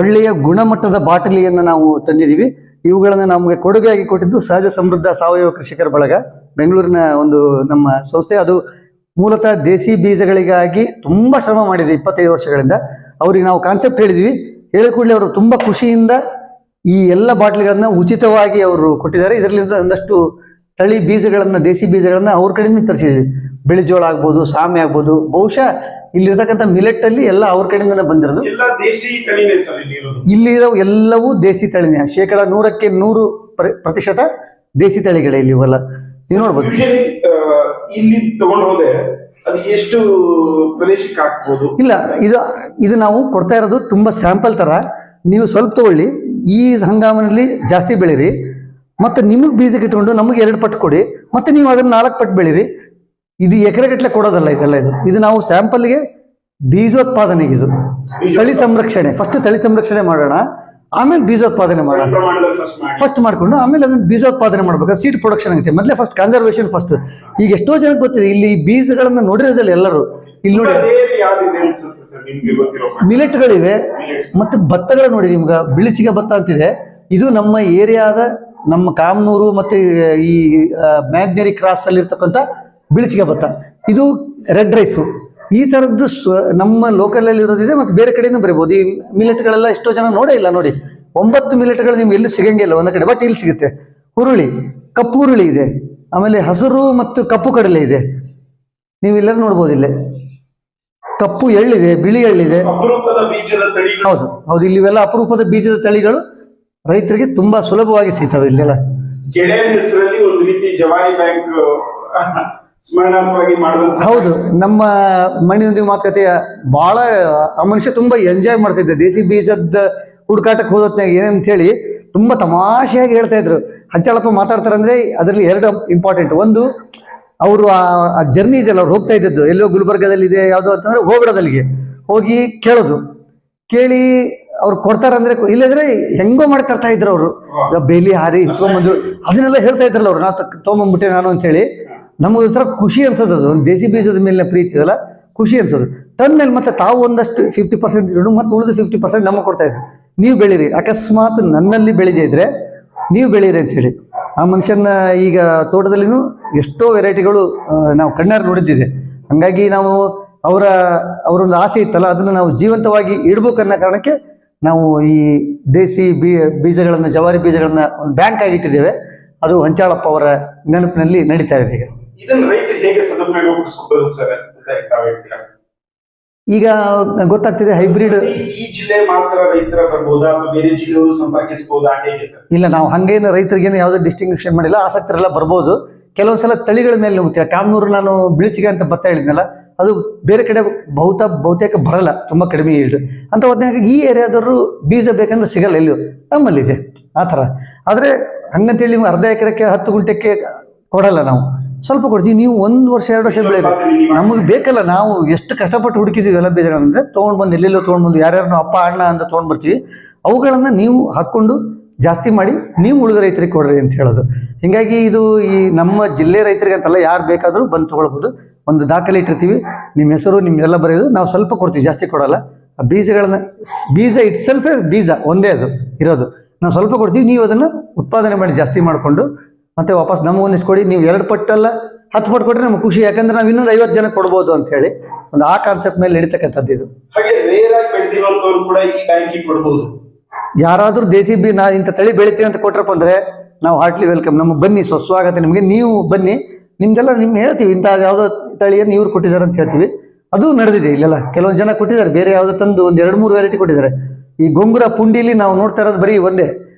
ಒಳ್ಳೆಯ ಗುಣಮಟ್ಟದ ಬಾಟಲಿಯನ್ನು ನಾವು ತಂದಿದ್ದೀವಿ. ಇವುಗಳನ್ನು ನಮಗೆ ಕೊಡುಗೆಯಾಗಿ ಕೊಟ್ಟಿದ್ದು ಸಹಜ ಸಮೃದ್ಧ ಸಾವಯವ ಕೃಷಿಕರ ಬಳಗ, ಬೆಂಗಳೂರಿನ ಒಂದು ನಮ್ಮ ಸಂಸ್ಥೆ. ಅದು ಮೂಲತಃ ದೇಸಿ ಬೀಜಗಳಿಗಾಗಿ ತುಂಬ ಶ್ರಮ ಮಾಡಿದೆ 25 ವರ್ಷಗಳಿಂದ. ಅವ್ರಿಗೆ ನಾವು ಕಾನ್ಸೆಪ್ಟ್ ಹೇಳಿದ್ವಿ, ಹೇಳಿದ ಕೂಡಲೇ ಅವರು ತುಂಬ ಖುಷಿಯಿಂದ ಈ ಎಲ್ಲ ಬಾಟ್ಲಿಗಳನ್ನು ಉಚಿತವಾಗಿ ಅವರು ಕೊಟ್ಟಿದ್ದಾರೆ. ಇದರಿಂದ ಒಂದಷ್ಟು ತಳಿ ಬೀಜಗಳನ್ನು, ದೇಸಿ ಬೀಜಗಳನ್ನು ಅವ್ರ ಕಡೆಯಿಂದ ತರಿಸಿದ್ವಿ. ಬಿಳಿಜೋಳ ಆಗ್ಬೋದು, ಸಾಮೆ ಆಗ್ಬೋದು, ಬಹುಶಃ ಇಲ್ಲಿರ್ತಕ್ಕಂಥ ಮಿಲೆಟ್ ಅಲ್ಲಿ ಎಲ್ಲ ಅವ್ರ ಕಡೆಯಿಂದನೇ ಬಂದಿರೋದು. ಇಲ್ಲಿರೋ ಎಲ್ಲವೂ ದೇಸಿ ತಳಿನೇ. 100% 100% ದೇಸಿ ತಳಿಗಳೇ ಇಲ್ಲಿ ಇವೆಲ್ಲ. ನೀವು ನೋಡ್ಬೋದು. ಇಲ್ಲಿ ತಗೊಂಡು ಹೋದೆ ಅದು ಎಷ್ಟು ಪ್ರದೇಶಕ್ಕೆ ಹಾಕ್ಬೋದು? ಇಲ್ಲ, ಇದು ನಾವು ಕೊಡ್ತಾ ಇರೋದು ತುಂಬಾ ಸ್ಯಾಂಪಲ್ ತರ. ನೀವು ಸ್ವಲ್ಪ ತಗೊಳ್ಳಿ, ಈ ಹಂಗಾಮಿನಲ್ಲಿ ಜಾಸ್ತಿ ಬೆಳೀರಿ, ಮತ್ತೆ ನಿಮಗೆ ಬೀಜಕ್ಕೆ ಇಟ್ಕೊಂಡು ನಮಗೆ 2 ಪಟ್ಟು ಕೊಡಿ, ಮತ್ತೆ ನೀವು ಅದನ್ನ 4 ಪಟ್ಟು ಬೆಳೀರಿ. ಇದು ಎಕರೆಗಟ್ಟಲೆ ಕೊಡೋದಲ್ಲ ಇದೆಲ್ಲ. ಇದು ನಾವು ಸ್ಯಾಂಪಲ್ಗೆ ಬೀಜೋತ್ಪಾದನೆಗೆ, ಇದು ತಳಿ ಸಂರಕ್ಷಣೆ. ಫಸ್ಟ್ ತಳಿ ಸಂರಕ್ಷಣೆ ಮಾಡೋಣ, ಆಮೇಲೆ ಬೀಜೋತ್ಪಾದನೆ ಮಾಡೋಣ. ಫಸ್ಟ್ ಮಾಡ್ಕೊಂಡು ಆಮೇಲೆ ಅದನ್ನ ಬೀಜೋತ್ಪಾದನೆ ಮಾಡ್ಬೇಕು. ಸೀಡ್ ಪ್ರೊಡಕ್ಷನ್ ಆಗುತ್ತೆ ಮೊದಲೇ. First conservation first. ಈಗ ಎಷ್ಟೋ ಜನಕ್ಕೆ ಗೊತ್ತಿದೆ, ಇಲ್ಲಿ ಬೀಜಗಳನ್ನ ನೋಡಿರೋದಿಲ್ಲ ಎಲ್ಲರೂ. ಇಲ್ಲಿ ನೋಡಿ ಮಿಲೆಟ್ಗಳಿವೆ, ಮತ್ತೆ ಭತ್ತಗಳು ನೋಡಿ, ನಿಮ್ಗೆ ಬಿಳಿಚಿಗೆ ಭತ್ತ ಅಂತಿದೆ. ಇದು ನಮ್ಮ ಏರಿಯಾದ, ನಮ್ಮ ಕಾಮನೂರು ಮತ್ತೆ ಈ ಮ್ಯಾಗ್ನರಿ ಕ್ರಾಸ್ ಅಲ್ಲಿ ಇರ್ತಕ್ಕಂಥ ಬಿಳಿಚಿಗೆ ಭತ್ತ. ಇದು ರೆಡ್ ರೈಸು. ಈ ಥರದ್ದು ನಮ್ಮ ಲೋಕಲಲ್ಲಿ ಇರೋದಿದೆ, ಮತ್ತು ಬೇರೆ ಕಡೆಯಿಂದ ಬರೀಬೋದು. ಈ ಮಿಲೆಟ್ಗಳೆಲ್ಲ ಎಷ್ಟೋ ಜನ ನೋಡೇ ಇಲ್ಲ. ನೋಡಿ, 9 ಮಿಲೆಟ್ಗಳು ನಿಮ್ಗೆ ಎಲ್ಲೂ ಸಿಗಂಗಿಲ್ಲ ಒಂದ ಕಡೆ, ಬಟ್ ಇಲ್ಲಿ ಸಿಗುತ್ತೆ. ಹುರುಳಿ, ಕಪ್ಪು ಹುರುಳಿ ಇದೆ, ಆಮೇಲೆ ಹಸಿರು ಮತ್ತು ಕಪ್ಪು ಕಡಲೆ ಇದೆ. ನೀವು ಇಲ್ಲೆಲ್ಲ ನೋಡ್ಬೋದು. ಇಲ್ಲೇ ಕಪ್ಪು ಎಳ್ಳಿದೆ, ಬಿಳಿ ಎಳ್ಳಿದೆ. ಹೌದು, ಇಲ್ಲಿ ಇವೆಲ್ಲ ಅಪರೂಪದ ಬೀಜದ ತಳಿಗಳು ರೈತರಿಗೆ ತುಂಬಾ ಸುಲಭವಾಗಿ ಸಿಗ್ತವೆ ಇಲ್ಲೆಲ್ಲ. ಹೆಸರಲ್ಲಿ ಒಂದು ರೀತಿ ಜವಾರಿ ಬ್ಯಾಂಕ್ ಸ್ಮರಣಾರ್ಥವಾಗಿ ಮಾಡುವಂತ. ಹೌದು, ನಮ್ಮ ಮಣ್ಣಿನೊಂದಿಗೆ ಮಾತುಕತೆಯ ಬಹಳ ಆ ಮನುಷ್ಯ ತುಂಬಾ ಎಂಜಾಯ್ ಮಾಡ್ತಿದ್ದೆ. ದೇಸಿ ಬೀಜದ ಹುಡುಕಾಟಕ್ಕೆ ಹೋದತ್ನಾಗ ಏನೇನಂತ ಹೇಳಿ ತುಂಬಾ ತಮಾಷೆಯಾಗಿ ಹೇಳ್ತಾ ಇದ್ರು. ಹಂಚಾಳಪ್ಪ ಮಾತಾಡ್ತಾರಂದ್ರೆ ಅದರಲ್ಲಿ 2 ಇಂಪಾರ್ಟೆಂಟ್. ಒಂದು, ಅವರು ಆ ಜರ್ನಿ ಇದೆಯಲ್ಲ, ಅವ್ರು ಹೋಗ್ತಾ ಇದ್ದದ್ದು ಎಲ್ಲೋ ಗುಲ್ಬರ್ಗದಲ್ಲಿ ಇದೆ ಯಾವುದು ಅಂತಂದ್ರೆ ಹೋಗಡದಲ್ಲಿಗೆ ಹೋಗಿ ಕೇಳೋದು. ಕೇಳಿ ಅವ್ರು ಕೊಡ್ತಾರಂದ್ರೆ, ಇಲ್ಲಂದ್ರೆ ಹೆಂಗೋ ಮಾಡಿ ತರ್ತಾ ಇದ್ರು ಅವರು. ಬೇಲಿ ಹಾರಿ ಇಟ್ಕೊಂಡ್ಬಂದು ಅದನ್ನೆಲ್ಲ ಹೇಳ್ತಾ ಇದ್ರಲ್ಲ ಅವ್ರು. ನಾ ತೊಗೊಂಬಂದ್ಬಿಟ್ಟೆ ನಾನು ಅಂತ ಹೇಳಿ. ನಮಗೆ ಒಂಥರ ಖುಷಿ ಅನ್ಸೋದು. ಅದು ಒಂದು ದೇಸಿ ಬೀಜದ ಮೇಲಿನ ಪ್ರೀತಿ ಇದಲ್ಲ, ಖುಷಿ ಅನ್ಸೋದು. ತಂದ್ಮೇಲೆ ಮತ್ತೆ ತಾವು ಒಂದಷ್ಟು 50% ದುಡ್ಡು ಮತ್ತು ಉಳಿದು 50% ನಮಗೆ ಕೊಡ್ತಾ ಇದ್ರು. ನೀವು ಬೆಳೀರಿ, ಅಕಸ್ಮಾತ್ ನನ್ನಲ್ಲಿ ಬೆಳೆದೇ ಇದ್ರೆ ನೀವು ಬೆಳೀರಿ ಅಂತ ಹೇಳಿ. ಆ ಮನುಷ್ಯನ ಈಗ ತೋಟದಲ್ಲಿನೂ ಎಷ್ಟೋ ವೆರೈಟಿಗಳು ನಾವು ಕಣ್ಣಾರೆ ನೋಡಿದ್ದಿದೆ. ಹಾಗಾಗಿ ನಾವು ಅವರೊಂದು ಆಸೆ ಇತ್ತಲ್ಲ, ಅದನ್ನು ನಾವು ಜೀವಂತವಾಗಿ ಇಡ್ಬೇಕನ್ನೋ ಕಾರಣಕ್ಕೆ ನಾವು ಈ ದೇಸಿ ಬೀಜಗಳನ್ನು, ಜವಾರಿ ಬೀಜಗಳನ್ನ ಒಂದು ಬ್ಯಾಂಕ್ ಆಗಿ ಇಟ್ಟಿದ್ದೇವೆ. ಅದು ಹಂಚಾಳಪ್ಪ ಅವರ ನೆನಪಿನಲ್ಲಿ ನಡೀತಾ ಇದೆ. ಈಗ ಇದನ್ನ ರೈತರು ಹೇಗೆ ಸದುಪಯೋಗಪಡಿಸ್ಕೋಬಹುದು ಸರ್ ಅಂತ ತಾವು ಹೇಳ್ತೀರಾ? ಈಗ ಗೊತ್ತಾಗ್ತಿದೆ ಹೈಬ್ರಿಡ್. ಈ ಜಿಲ್ಲೆ ಮಾತ್ರ ರೈತರ ಬರ್ಬೋದಾ ಅಥವಾ ಬೇರೆ ಜಿಲ್ಲೆಯವರು ಸಂಪರ್ಕಿಸಬಹುದಾ, ಹೇಗೆ ಸರ್? ಇಲ್ಲ, ನಾವು ಹಂಗೇನು ರೈತರಿಗೇನು ಯಾವುದೇ ಡಿಸ್ಟಿಂಕ್ಷನ್ ಮಾಡಿಲ್ಲ. ಆಸಕ್ತರೆಲ್ಲ ಬರ್ಬೋದು. ಕೆಲವೊಂದ್ಸಲ ತಳಿಗಳ ಮೇಲೆ ಹೋಗ್ತೀವಿ. ಕಾಮನೂರು ನಾನು ಬಿಳಿಚಿಗೆ ಅಂತ ಭತ್ತ ಹೇಳಿದ್ನಲ್ಲ, ಅದು ಬೇರೆ ಕಡೆ ಬಹುತೇಕ ಬರಲ್ಲ, ತುಂಬ ಕಡಿಮೆ ಈಲ್ಡ್ ಅಂತ ಹೊತ್ನಾಗ ಈ ಏರಿಯಾದವರು ಬೀಜ ಬೇಕಂದ್ರೆ ಸಿಗಲ್ಲ, ಎಲ್ಲಿಯೂ ನಮ್ಮಲ್ಲಿದೆ ಆ ಥರ. ಆದರೆ ಹಂಗಂತೇಳಿ ನಿಮ್ಗೆ ಅರ್ಧ ಎಕರೆಕ್ಕೆ 10 ಗುಂಟೆಕ್ಕೆ ಕೊಡಲ್ಲ, ನಾವು ಸ್ವಲ್ಪ ಕೊಡ್ತೀವಿ. ನೀವು 1 ವರ್ಷ 2 ವರ್ಷ ಬೆಳೆಯಿರಿ, ನಮಗೆ ಬೇಕಲ್ಲ. ನಾವು ಎಷ್ಟು ಕಷ್ಟಪಟ್ಟು ಹುಡುಕಿದ್ದೀವಿ ಎಲ್ಲ ಬೀಜಗಳಂದ್ರೆ ತೊಗೊಂಡು ಬಂದು ಎಲ್ಲೆಲ್ಲೋ ತೊಗೊಂಡು ಯಾರ್ಯಾರನ್ನೋ ಅಪ್ಪ ಅಣ್ಣ ಅಂತ ತೊಗೊಂಡು ಬರ್ತೀವಿ. ಅವುಗಳನ್ನು ನೀವು ಹಾಕ್ಕೊಂಡು ಜಾಸ್ತಿ ಮಾಡಿ ನೀವು ಉಳಿದ ರೈತರಿಗೆ ಕೊಡ್ರಿ ಅಂತ ಹೇಳೋದು. ಹೀಗಾಗಿ ಇದು ಈ ನಮ್ಮ ಜಿಲ್ಲೆ ರೈತರಿಗೆ ಅಂತಲ್ಲ, ಯಾರು ಬೇಕಾದರೂ ಬಂದು ತೊಗೊಳ್ಬೋದು. ಒಂದು ದಾಖಲೆ ಇಟ್ಟಿರ್ತೀವಿ, ನಿಮ್ಮ ಹೆಸರು ನಿಮ್ಮೆಲ್ಲ ಬರೆಯೋದು, ನಾವು ಸ್ವಲ್ಪ ಕೊಡ್ತೀವಿ, ಜಾಸ್ತಿ ಕೊಡಲ್ಲ. ಆ ಬೀಜಗಳನ್ನ, ಬೀಜ ಇಟ್ಸೆಲ್ಫೇ ಬೀಜ ಒಂದೇ ಅದು ಇರೋದು, ನಾವು ಸ್ವಲ್ಪ ಕೊಡ್ತೀವಿ. ನೀವು ಅದನ್ನು ಉತ್ಪಾದನೆ ಮಾಡಿ ಜಾಸ್ತಿ ಮಾಡಿಕೊಂಡು ಮತ್ತೆ ವಾಪಸ್ ನಮಗೆ ಒಂದಿಸ್ಕೊಡಿ. ನೀವು 2 ಪಟ್ಟಲ್ಲ 10 ಪಟ್ಟು ಕೊಟ್ಟರೆ ನಮ್ಗೆ ಖುಷಿ, ಯಾಕಂದ್ರೆ ನಾವು ಇನ್ನೊಂದು 50 ಜನ ಕೊಡ್ಬೋದು ಅಂತ ಹೇಳಿ ಒಂದು ಆ ಕಾನ್ಸೆಪ್ಟ್ ಮೇಲೆ ನಡೀತಕ್ಕಂಥದ್ದು ಇದು. ಹಾಗೆ ರೇರ್ ಆಗಿ ಬೆಳೆದಿರುವಂತವ್ರು ಕೂಡ ಈ ಬ್ಯಾಂಕಿಗೆ ಕೊಡ್ಬೋದು. ಯಾರಾದರೂ ದೇಸಿ ನಾ ಇಂಥ ತಳಿ ಬೆಳಿತೀನಿ ಅಂತ ಕೊಟ್ರಪ್ಪ ಅಂದರೆ ನಾವು ಹಾರ್ಟ್ಲಿ ವೆಲ್ಕಮ್. ನಮಗೆ ಬನ್ನಿ, ಸ್ವಸ್ವಾಗತ ನಿಮಗೆ. ನೀವು ಬನ್ನಿ, ನಿಮ್ದೆಲ್ಲ ಹೇಳ್ತೀವಿ, ಇಂಥ ಯಾವುದೋ ತಳಿಯನ್ನು ಇವ್ರು ಕೊಟ್ಟಿದ್ದಾರೆ ಅಂತ ಹೇಳ್ತೀವಿ. ಅದು ನಡೆದಿದೆ ಇಲ್ಲೆಲ್ಲ. ಕೆಲವೊಂದು ಜನ ಕೊಟ್ಟಿದ್ದಾರೆ, ಬೇರೆ ಯಾವುದೋ ತಂದು ಒಂದು 2-3 ವೆರೈಟಿ ಕೊಟ್ಟಿದ್ದಾರೆ. ಈ ಗೊಂಗುರ ಪುಂಡಿಲಿ ನಾವು ನೋಡ್ತಾ ಇರೋದು ಬರೀ ಒಂದೇ,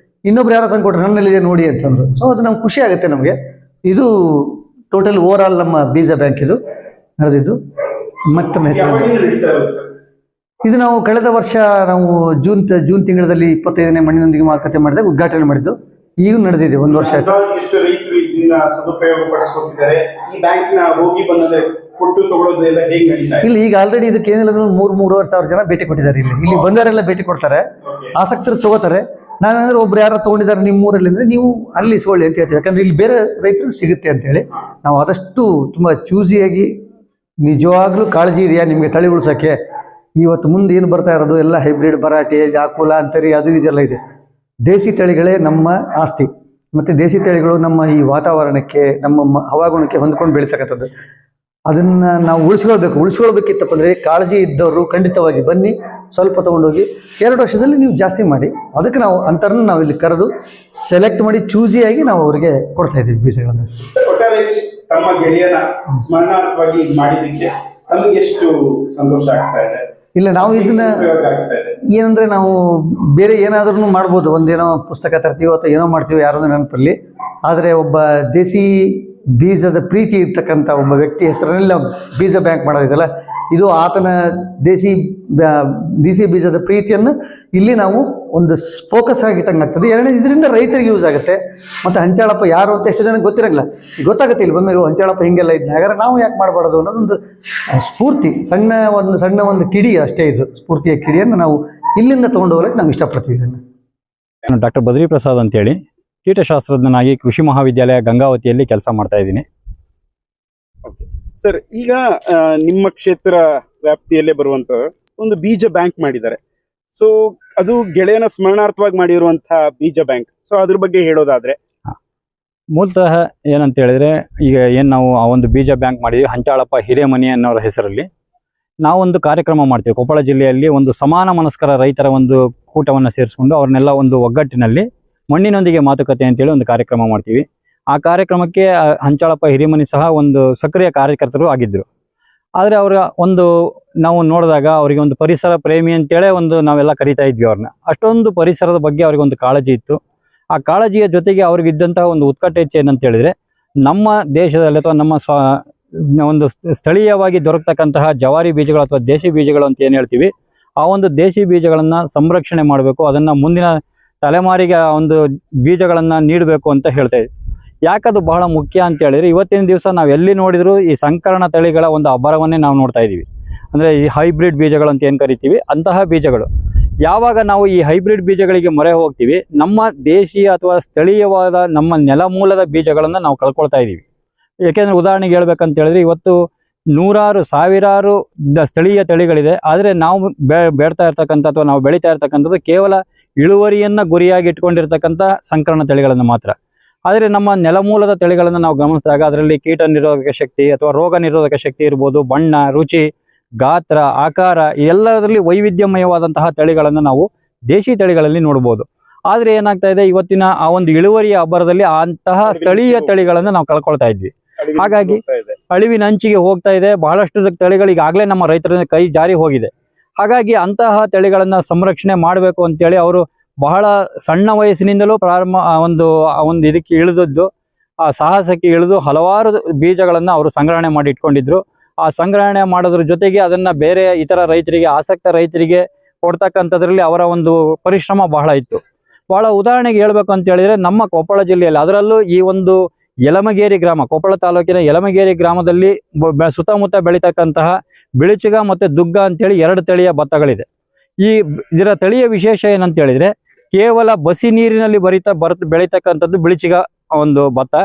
ಇನ್ನೊಬ್ರು ಯಾರೋ ತಂದು ಕೊಟ್ಟರೆ ನನ್ನಲ್ಲಿದೆ ನೋಡಿ ಅಂತಂದ್ರು. ಸೊ ಅದು ನಮ್ಗೆ ಖುಷಿ ಆಗುತ್ತೆ ನಮಗೆ. ಇದು ಟೋಟಲ್ ಓವರ್ ಆಲ್ ನಮ್ಮ ಬೀಜ ಬ್ಯಾಂಕ್ ಇದು ನಡೆದಿದ್ದು. ಮತ್ತೊಮ್ಮೆ ಹೆಸರು ಇದು ನಾವು ಕಳೆದ ವರ್ಷ ನಾವು ಜೂನ್ ತಿಂಗಳಲ್ಲಿ 25ನೇ ಮಣ್ಣಿನೊಂದಿಗೆ ಮಾತುಕತೆ ಮಾಡಿದಾಗ ಉದ್ಘಾಟನೆ ಮಾಡಿದ್ದು. ಈಗ ನಡೆದಿದೆ, 1 ವರ್ಷ ಆಯ್ತು. ಎಷ್ಟು ರೈತರು ಇದನ್ನ ಸದುಪಯೋಗ ಪಡಿಸ್ಕೊತಿದ್ದಾರೆ? ಈ ಬ್ಯಾಂಕ್ ನ ಹೋಗಿ ಬಂದ್ರೆ ಕೊಟ್ಟು ತಗೊಳ್ಳೋದೆಲ್ಲ ಹೇಗೆ ನಡೀತಾ ಇದೆ? ಇಲ್ಲಿ ಈಗ ಆಲ್ರೆಡಿ ಇದಕ್ಕೆ ಏನಿಲ್ಲ 3-3.5 ಸಾವಿರ ಜನ ಭೇಟಿ ಕೊಟ್ಟಿದ್ದಾರೆ. ಇಲ್ಲಿ ಬಂದವರೆಲ್ಲ ಭೇಟಿ ಕೊಡ್ತಾರೆ, ಆಸಕ್ತರು ತಗೋತಾರೆ. ನಾವೇನಾದ್ರೆ ಒಬ್ರು ಯಾರು ತೊಗೊಂಡಿದ್ದಾರೆ ನಿಮ್ಮ ಊರಲ್ಲಿ ಅಂದರೆ ನೀವು ಅಲ್ಲಿ ಇಸ್ಕೊಳ್ಳಿ ಅಂತ ಹೇಳ್ತೀವಿ. ಯಾಕಂದ್ರೆ ಇಲ್ಲಿ ಬೇರೆ ರೈತರಿಗೆ ಸಿಗುತ್ತೆ ಅಂತೇಳಿ ನಾವು ಆದಷ್ಟು ತುಂಬ ಚೂಸಿಯಾಗಿ, ನಿಜವಾಗ್ಲೂ ಕಾಳಜಿ ಇದೆಯಾ ನಿಮಗೆ ತಳಿ ಉಳ್ಸೋಕ್ಕೆ? ಇವತ್ತು ಮುಂದೆ ಏನು ಬರ್ತಾ ಇರೋದು ಎಲ್ಲ ಹೈಬ್ರಿಡ್, ಬರಾಟೆ, ಜಾಕುಲ ಅಂತರಿ, ಅದು ಇದೆಲ್ಲ ಇದೆ. ದೇಸಿ ತಳಿಗಳೇ ನಮ್ಮ ಆಸ್ತಿ. ಮತ್ತು ದೇಸಿ ತಳಿಗಳು ನಮ್ಮ ಈ ವಾತಾವರಣಕ್ಕೆ, ನಮ್ಮ ಹವಾಗುಣಕ್ಕೆ ಹೊಂದ್ಕೊಂಡು ಬೆಳೀತಕ್ಕಂಥದ್ದು. ಅದನ್ನು ನಾವು ಉಳಿಸ್ಕೊಳ್ಬೇಕಿತ್ತಪ್ಪ ಅಂದರೆ ಕಾಳಜಿ ಇದ್ದವರು ಖಂಡಿತವಾಗಿ ಬನ್ನಿ, ಸ್ವಲ್ಪ ತೊಗೊಂಡೋಗಿ 2 ವರ್ಷದಲ್ಲಿ ನೀವು ಜಾಸ್ತಿ ಮಾಡಿ. ಅದಕ್ಕೆ ನಾವು ಅಂತರನ್ನು ನಾವು ಇಲ್ಲಿ ಕರೆದು ಸೆಲೆಕ್ಟ್ ಮಾಡಿ ಚೂಸಿಯಾಗಿ ನಾವು ಅವರಿಗೆ ಕೊಡ್ತಾ ಇದ್ದೀವಿ ಬೀಜಗಳನ್ನು. ಒಟ್ಟಾರೆಯಾಗಿ ತಮ್ಮ ಗೆಳೆಯನ ಸ್ಮರಣಾರ್ಥವಾಗಿ ಮಾಡಿದ್ದಕ್ಕೆ ನಮಗೆ ಎಷ್ಟು ಸಂತೋಷ ಆಗ್ತಾ ಇದೆ. ಇಲ್ಲ, ನಾವು ಇದನ್ನ ಏನಂದ್ರೆ ನಾವು ಬೇರೆ ಏನಾದ್ರೂ ಮಾಡ್ಬೋದು, ಒಂದೇನೋ ಪುಸ್ತಕ ತರ್ತೀವೋ ಅಥವಾ ಏನೋ ಮಾಡ್ತೀವೋ ಯಾರೊಂದು ನೆನಪಲ್ಲಿ. ಆದರೆ ಒಬ್ಬ ದೇಸಿ ಬೀಜದ ಪ್ರೀತಿ ಇರ್ತಕ್ಕಂಥ ಒಬ್ಬ ವ್ಯಕ್ತಿ ಹೆಸರನ್ನೆಲ್ಲ ಬೀಜ ಬ್ಯಾಂಕ್ ಮಾಡೋದಿದೆಯಲ್ಲ, ಇದು ಆತನ ದೇಸಿ ಬೀಜದ ಪ್ರೀತಿಯನ್ನು ಇಲ್ಲಿ ನಾವು ಒಂದು ಫೋಕಸ್ ಆಗಿ ಇಟ್ಟಂಗಾಗ್ತದೆ. ಎರಡನೇದು, ಇದರಿಂದ ರೈತರಿಗೆ ಯೂಸ್ ಆಗುತ್ತೆ. ಮತ್ತು ಹಂಚಾಳಪ್ಪ ಯಾರು ಅಂತ ಎಷ್ಟು ಜನಕ್ಕೆ ಗೊತ್ತಿರಂಗಿಲ್ಲ, ಗೊತ್ತಾಗುತ್ತೆ ಇಲ್ಲಿ ಬಂದಾಗ ಹಂಚಾಳಪ್ಪ ಹಿಂಗೆಲ್ಲ ಇದ್ನ, ಹಾಗಾದ್ರೆ ನಾವು ಯಾಕೆ ಮಾಡಬಾರ್ದು ಅನ್ನೋದೊಂದು ಸ್ಫೂರ್ತಿ, ಸಣ್ಣ ಒಂದು ಕಿಡಿ ಅಷ್ಟೇ. ಇದು ಸ್ಫೂರ್ತಿಯ ಕಿಡಿಯನ್ನು ನಾವು ಇಲ್ಲಿಂದ ತೊಗೊಂಡು ಹೋಗಲಿಕ್ಕೆ ನಾವು ಇಷ್ಟಪಡ್ತೀವಿ. ಇದನ್ನು ನಾನು ಡಾಕ್ಟರ್ ಬದ್ರಿ ಪ್ರಸಾದ್ ಅಂತೇಳಿ ಕೀಟಶಾಸ್ತ್ರಜ್ಞನಾಗಿ ಕೃಷಿ ಮಹಾವಿದ್ಯಾಲಯ ಗಂಗಾವತಿಯಲ್ಲಿ ಕೆಲಸ ಮಾಡ್ತಾ ಇದ್ದೀನಿ. ಸರ್, ಈಗ ನಿಮ್ಮ ಕ್ಷೇತ್ರ ವ್ಯಾಪ್ತಿಯಲ್ಲೇ ಬರುವಂತ ಒಂದು ಬೀಜ ಬ್ಯಾಂಕ್ ಮಾಡಿದ್ದಾರೆ. ಸೊ ಅದು ಗೆಳೆಯನ ಸ್ಮರಣಾರ್ಥವಾಗಿ ಮಾಡಿರುವಂತಹ ಬೀಜ ಬ್ಯಾಂಕ್. ಸೊ ಅದ್ರ ಬಗ್ಗೆ ಹೇಳೋದಾದ್ರೆ, ಮೂಲತಃ ಏನಂತ ಹೇಳಿದ್ರೆ, ಈಗ ಏನು ನಾವು ಆ ಒಂದು ಬೀಜ ಬ್ಯಾಂಕ್ ಮಾಡಿದ್ವಿ ಹಂಚಾಳಪ್ಪ ಹಿರೇಮನಿ ಅನ್ನೋರ ಹೆಸರಲ್ಲಿ. ನಾವೊಂದು ಕಾರ್ಯಕ್ರಮ ಮಾಡ್ತೀವಿ ಕೊಪ್ಪಳ ಜಿಲ್ಲೆಯಲ್ಲಿ. ಒಂದು ಸಮಾನ ಮನಸ್ಕರ ರೈತರ ಒಂದು ಕೂಟವನ್ನು ಸೇರಿಸ್ಕೊಂಡು ಅವ್ರನ್ನೆಲ್ಲ ಒಂದು ಒಗ್ಗಟ್ಟಿನಲ್ಲಿ ಮಣ್ಣಿನೊಂದಿಗೆ ಮಾತುಕತೆ ಅಂತೇಳಿ ಒಂದು ಕಾರ್ಯಕ್ರಮ ಮಾಡ್ತೀವಿ. ಆ ಕಾರ್ಯಕ್ರಮಕ್ಕೆ ಹಂಚಾಳಪ್ಪ ಹಿರೇಮನಿ ಸಹ ಒಂದು ಸಕ್ರಿಯ ಕಾರ್ಯಕರ್ತರು ಆಗಿದ್ದರು. ಆದರೆ ಅವರ ಒಂದು ನಾವು ನೋಡಿದಾಗ ಅವರಿಗೆ ಒಂದು ಪರಿಸರ ಪ್ರೇಮಿ ಅಂತೇಳಿ ನಾವೆಲ್ಲ ಕರಿತಾ ಇದ್ವಿ ಅವ್ರನ್ನ. ಅಷ್ಟೊಂದು ಪರಿಸರದ ಬಗ್ಗೆ ಅವ್ರಿಗೆ ಒಂದು ಕಾಳಜಿ ಇತ್ತು. ಆ ಕಾಳಜಿಯ ಜೊತೆಗೆ ಅವ್ರಿಗಿದ್ದಂತಹ ಒಂದು ಉತ್ಕಟ ಹೆಚ್ಚು ಏನಂತ ಹೇಳಿದ್ರೆ, ನಮ್ಮ ದೇಶದಲ್ಲಿ ಅಥವಾ ನಮ್ಮ ಒಂದು ಸ್ಥಳೀಯವಾಗಿ ದೊರಕತಕ್ಕಂತಹ ಜವಾರಿ ಬೀಜಗಳು ಅಥವಾ ದೇಶಿ ಬೀಜಗಳು ಅಂತ ಏನು ಹೇಳ್ತೀವಿ, ಆ ಒಂದು ದೇಶಿ ಬೀಜಗಳನ್ನು ಸಂರಕ್ಷಣೆ ಮಾಡಬೇಕು, ಅದನ್ನು ಮುಂದಿನ ತಲೆಮಾರಿಗೆ ಆ ಒಂದು ಬೀಜಗಳನ್ನು ನೀಡಬೇಕು ಅಂತ ಹೇಳ್ತಾ ಇದ್ವಿ. ಯಾಕದು ಬಹಳ ಮುಖ್ಯ ಅಂತ ಹೇಳಿದ್ರೆ, ಇವತ್ತಿನ ದಿವಸ ನಾವು ಎಲ್ಲಿ ನೋಡಿದ್ರು ಈ ಸಂಕರಣ ತಳಿಗಳ ಒಂದು ಅಬ್ಬರವನ್ನೇ ನಾವು ನೋಡ್ತಾ ಇದ್ದೀವಿ. ಅಂದರೆ ಈ ಹೈಬ್ರಿಡ್ ಬೀಜಗಳು ಅಂತ ಏನು ಕರಿತೀವಿ, ಅಂತಹ ಬೀಜಗಳು. ಯಾವಾಗ ನಾವು ಈ ಹೈಬ್ರಿಡ್ ಬೀಜಗಳಿಗೆ ಮೊರೆ ಹೋಗ್ತೀವಿ, ನಮ್ಮ ದೇಶೀಯ ಅಥವಾ ಸ್ಥಳೀಯವಾದ ನಮ್ಮ ನೆಲಮೂಲದ ಬೀಜಗಳನ್ನು ನಾವು ಕಳ್ಕೊಳ್ತಾ ಇದ್ದೀವಿ. ಯಾಕೆಂದರೆ ಉದಾಹರಣೆಗೆ ಹೇಳ್ಬೇಕಂತ ಹೇಳಿದ್ರೆ, ಇವತ್ತು ನೂರಾರು ಸಾವಿರಾರು ಸ್ಥಳೀಯ ತಳಿಗಳಿದೆ. ಆದರೆ ನಾವು ಬೇಡ್ತಾ ಇರ್ತಕ್ಕಂಥ ಅಥವಾ ನಾವು ಬೆಳೀತಾ ಇರ್ತಕ್ಕಂಥದ್ದು ಕೇವಲ ಇಳುವರಿಯನ್ನು ಗುರಿಯಾಗಿ ಇಟ್ಕೊಂಡಿರ್ತಕ್ಕಂಥ ಸಂಕರಣ ತಳಿಗಳನ್ನು ಮಾತ್ರ. ಆದರೆ ನಮ್ಮ ನೆಲಮೂಲದ ತಳಿಗಳನ್ನು ನಾವು ಗಮನಿಸಿದಾಗ ಅದರಲ್ಲಿ ಕೀಟ ನಿರೋಧಕ ಶಕ್ತಿ ಅಥವಾ ರೋಗ ನಿರೋಧಕ ಶಕ್ತಿ ಇರ್ಬೋದು, ಬಣ್ಣ, ರುಚಿ, ಗಾತ್ರ, ಆಕಾರ ಎಲ್ಲದರಲ್ಲಿ ವೈವಿಧ್ಯಮಯವಾದಂತಹ ತಳಿಗಳನ್ನು ನಾವು ದೇಶಿ ತಳಿಗಳಲ್ಲಿ ನೋಡ್ಬೋದು. ಆದರೆ ಏನಾಗ್ತಾ ಇದೆ, ಇವತ್ತಿನ ಆ ಒಂದು ಇಳುವರಿಯ ಅಬ್ಬರದಲ್ಲಿ ಅಂತಹ ಸ್ಥಳೀಯ ತಳಿಗಳನ್ನು ನಾವು ಕಳ್ಕೊಳ್ತಾ ಇದ್ವಿ. ಹಾಗಾಗಿ ಅಳಿವಿನ ಅಂಚಿಗೆ ಹೋಗ್ತಾ ಇದೆ. ಬಹಳಷ್ಟು ತಳಿಗಳು ಈಗಾಗಲೇ ನಮ್ಮ ರೈತರ ಕೈ ಜಾರಿ ಹೋಗಿದೆ. ಹಾಗಾಗಿ ಅಂತಹ ತಳಿಗಳನ್ನು ಸಂರಕ್ಷಣೆ ಮಾಡಬೇಕು ಅಂತೇಳಿ ಅವರು ಬಹಳ ಸಣ್ಣ ವಯಸ್ಸಿನಿಂದಲೂ ಪ್ರಾರಂಭ ಒಂದು ಇದಕ್ಕೆ ಇಳಿದದ್ದು, ಆ ಸಾಹಸಕ್ಕೆ ಇಳಿದು ಹಲವಾರು ಬೀಜಗಳನ್ನು ಅವರು ಸಂಗ್ರಹಣೆ ಮಾಡಿ ಇಟ್ಕೊಂಡಿದ್ರು. ಆ ಸಂಗ್ರಹಣೆ ಮಾಡೋದ್ರ ಜೊತೆಗೆ ಅದನ್ನ ಬೇರೆ ಇತರ ರೈತರಿಗೆ, ಆಸಕ್ತ ರೈತರಿಗೆ ಕೊಡ್ತಕ್ಕಂಥದ್ರಲ್ಲಿ ಅವರ ಒಂದು ಪರಿಶ್ರಮ ಬಹಳ ಇತ್ತು. ಬಹಳ ಉದಾಹರಣೆಗೆ ಹೇಳ್ಬೇಕು ಅಂತ ಹೇಳಿದ್ರೆ, ನಮ್ಮ ಕೊಪ್ಪಳ ಜಿಲ್ಲೆಯಲ್ಲಿ ಅದರಲ್ಲೂ ಈ ಒಂದು ಯಲಮಗೇರಿ ಗ್ರಾಮ, ಕೊಪ್ಪಳ ತಾಲೂಕಿನ ಯಲಮಗೇರಿ ಗ್ರಾಮದಲ್ಲಿ ಸುತ್ತಮುತ್ತ ಬೆಳೀತಕ್ಕಂತಹ ಬಿಳಿಚಿಗ ಮತ್ತು ದುಗ್ಗ ಅಂತೇಳಿ 2 ತಳಿಯ ಭತ್ತಗಳಿದೆ. ಇದರ ತಳಿಯ ವಿಶೇಷ ಏನಂತ ಹೇಳಿದ್ರೆ, ಕೇವಲ ಬಸಿ ನೀರಿನಲ್ಲಿ ಬೆಳೀತಕ್ಕಂಥದ್ದು ಬಿಳಿಚಿಗ ಒಂದು ಭತ್ತ,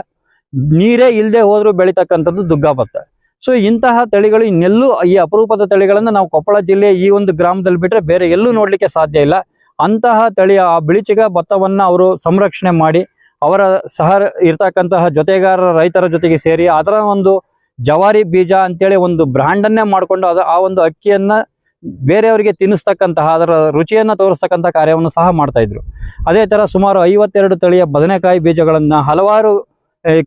ನೀರೇ ಇಲ್ಲದೆ ಹೋದ್ರೂ ಬೆಳೀತಕ್ಕಂಥದ್ದು ದುಗ್ಗ ಭತ್ತ. ಸೊ ಇಂತಹ ತಳಿಗಳು ಇನ್ನೆಲ್ಲೂ, ಈ ಅಪರೂಪದ ತಳಿಗಳನ್ನು ನಾವು ಕೊಪ್ಪಳ ಜಿಲ್ಲೆಯ ಈ ಒಂದು ಗ್ರಾಮದಲ್ಲಿ ಬಿಟ್ಟರೆ ಬೇರೆ ಎಲ್ಲೂ ನೋಡಲಿಕ್ಕೆ ಸಾಧ್ಯ ಇಲ್ಲ. ಅಂತಹ ತಳಿಯ ಆ ಬಿಳಿಚಿಗ ಭತ್ತವನ್ನು ಅವರು ಸಂರಕ್ಷಣೆ ಮಾಡಿ ಅವರ ಸಹ ಇರ್ತಕ್ಕಂತಹ ಜೊತೆಗಾರರ ರೈತರ ಜೊತೆಗೆ ಸೇರಿ ಅದರ ಒಂದು ಜವಾರಿ ಬೀಜ ಅಂತೇಳಿ ಒಂದು ಬ್ರ್ಯಾಂಡನ್ನೇ ಮಾಡಿಕೊಂಡು ಆ ಒಂದು ಅಕ್ಕಿಯನ್ನು ಬೇರೆಯವರಿಗೆ ತಿನ್ನಿಸ್ತಕ್ಕಂತಹ, ಅದರ ರುಚಿಯನ್ನು ತೋರಿಸ್ತಕ್ಕಂಥ ಕಾರ್ಯವನ್ನು ಸಹ ಮಾಡ್ತಾ ಇದ್ರು. ಅದೇ ಥರ ಸುಮಾರು 52 ತಳಿಯ ಬದನೆಕಾಯಿ ಬೀಜಗಳನ್ನು, ಹಲವಾರು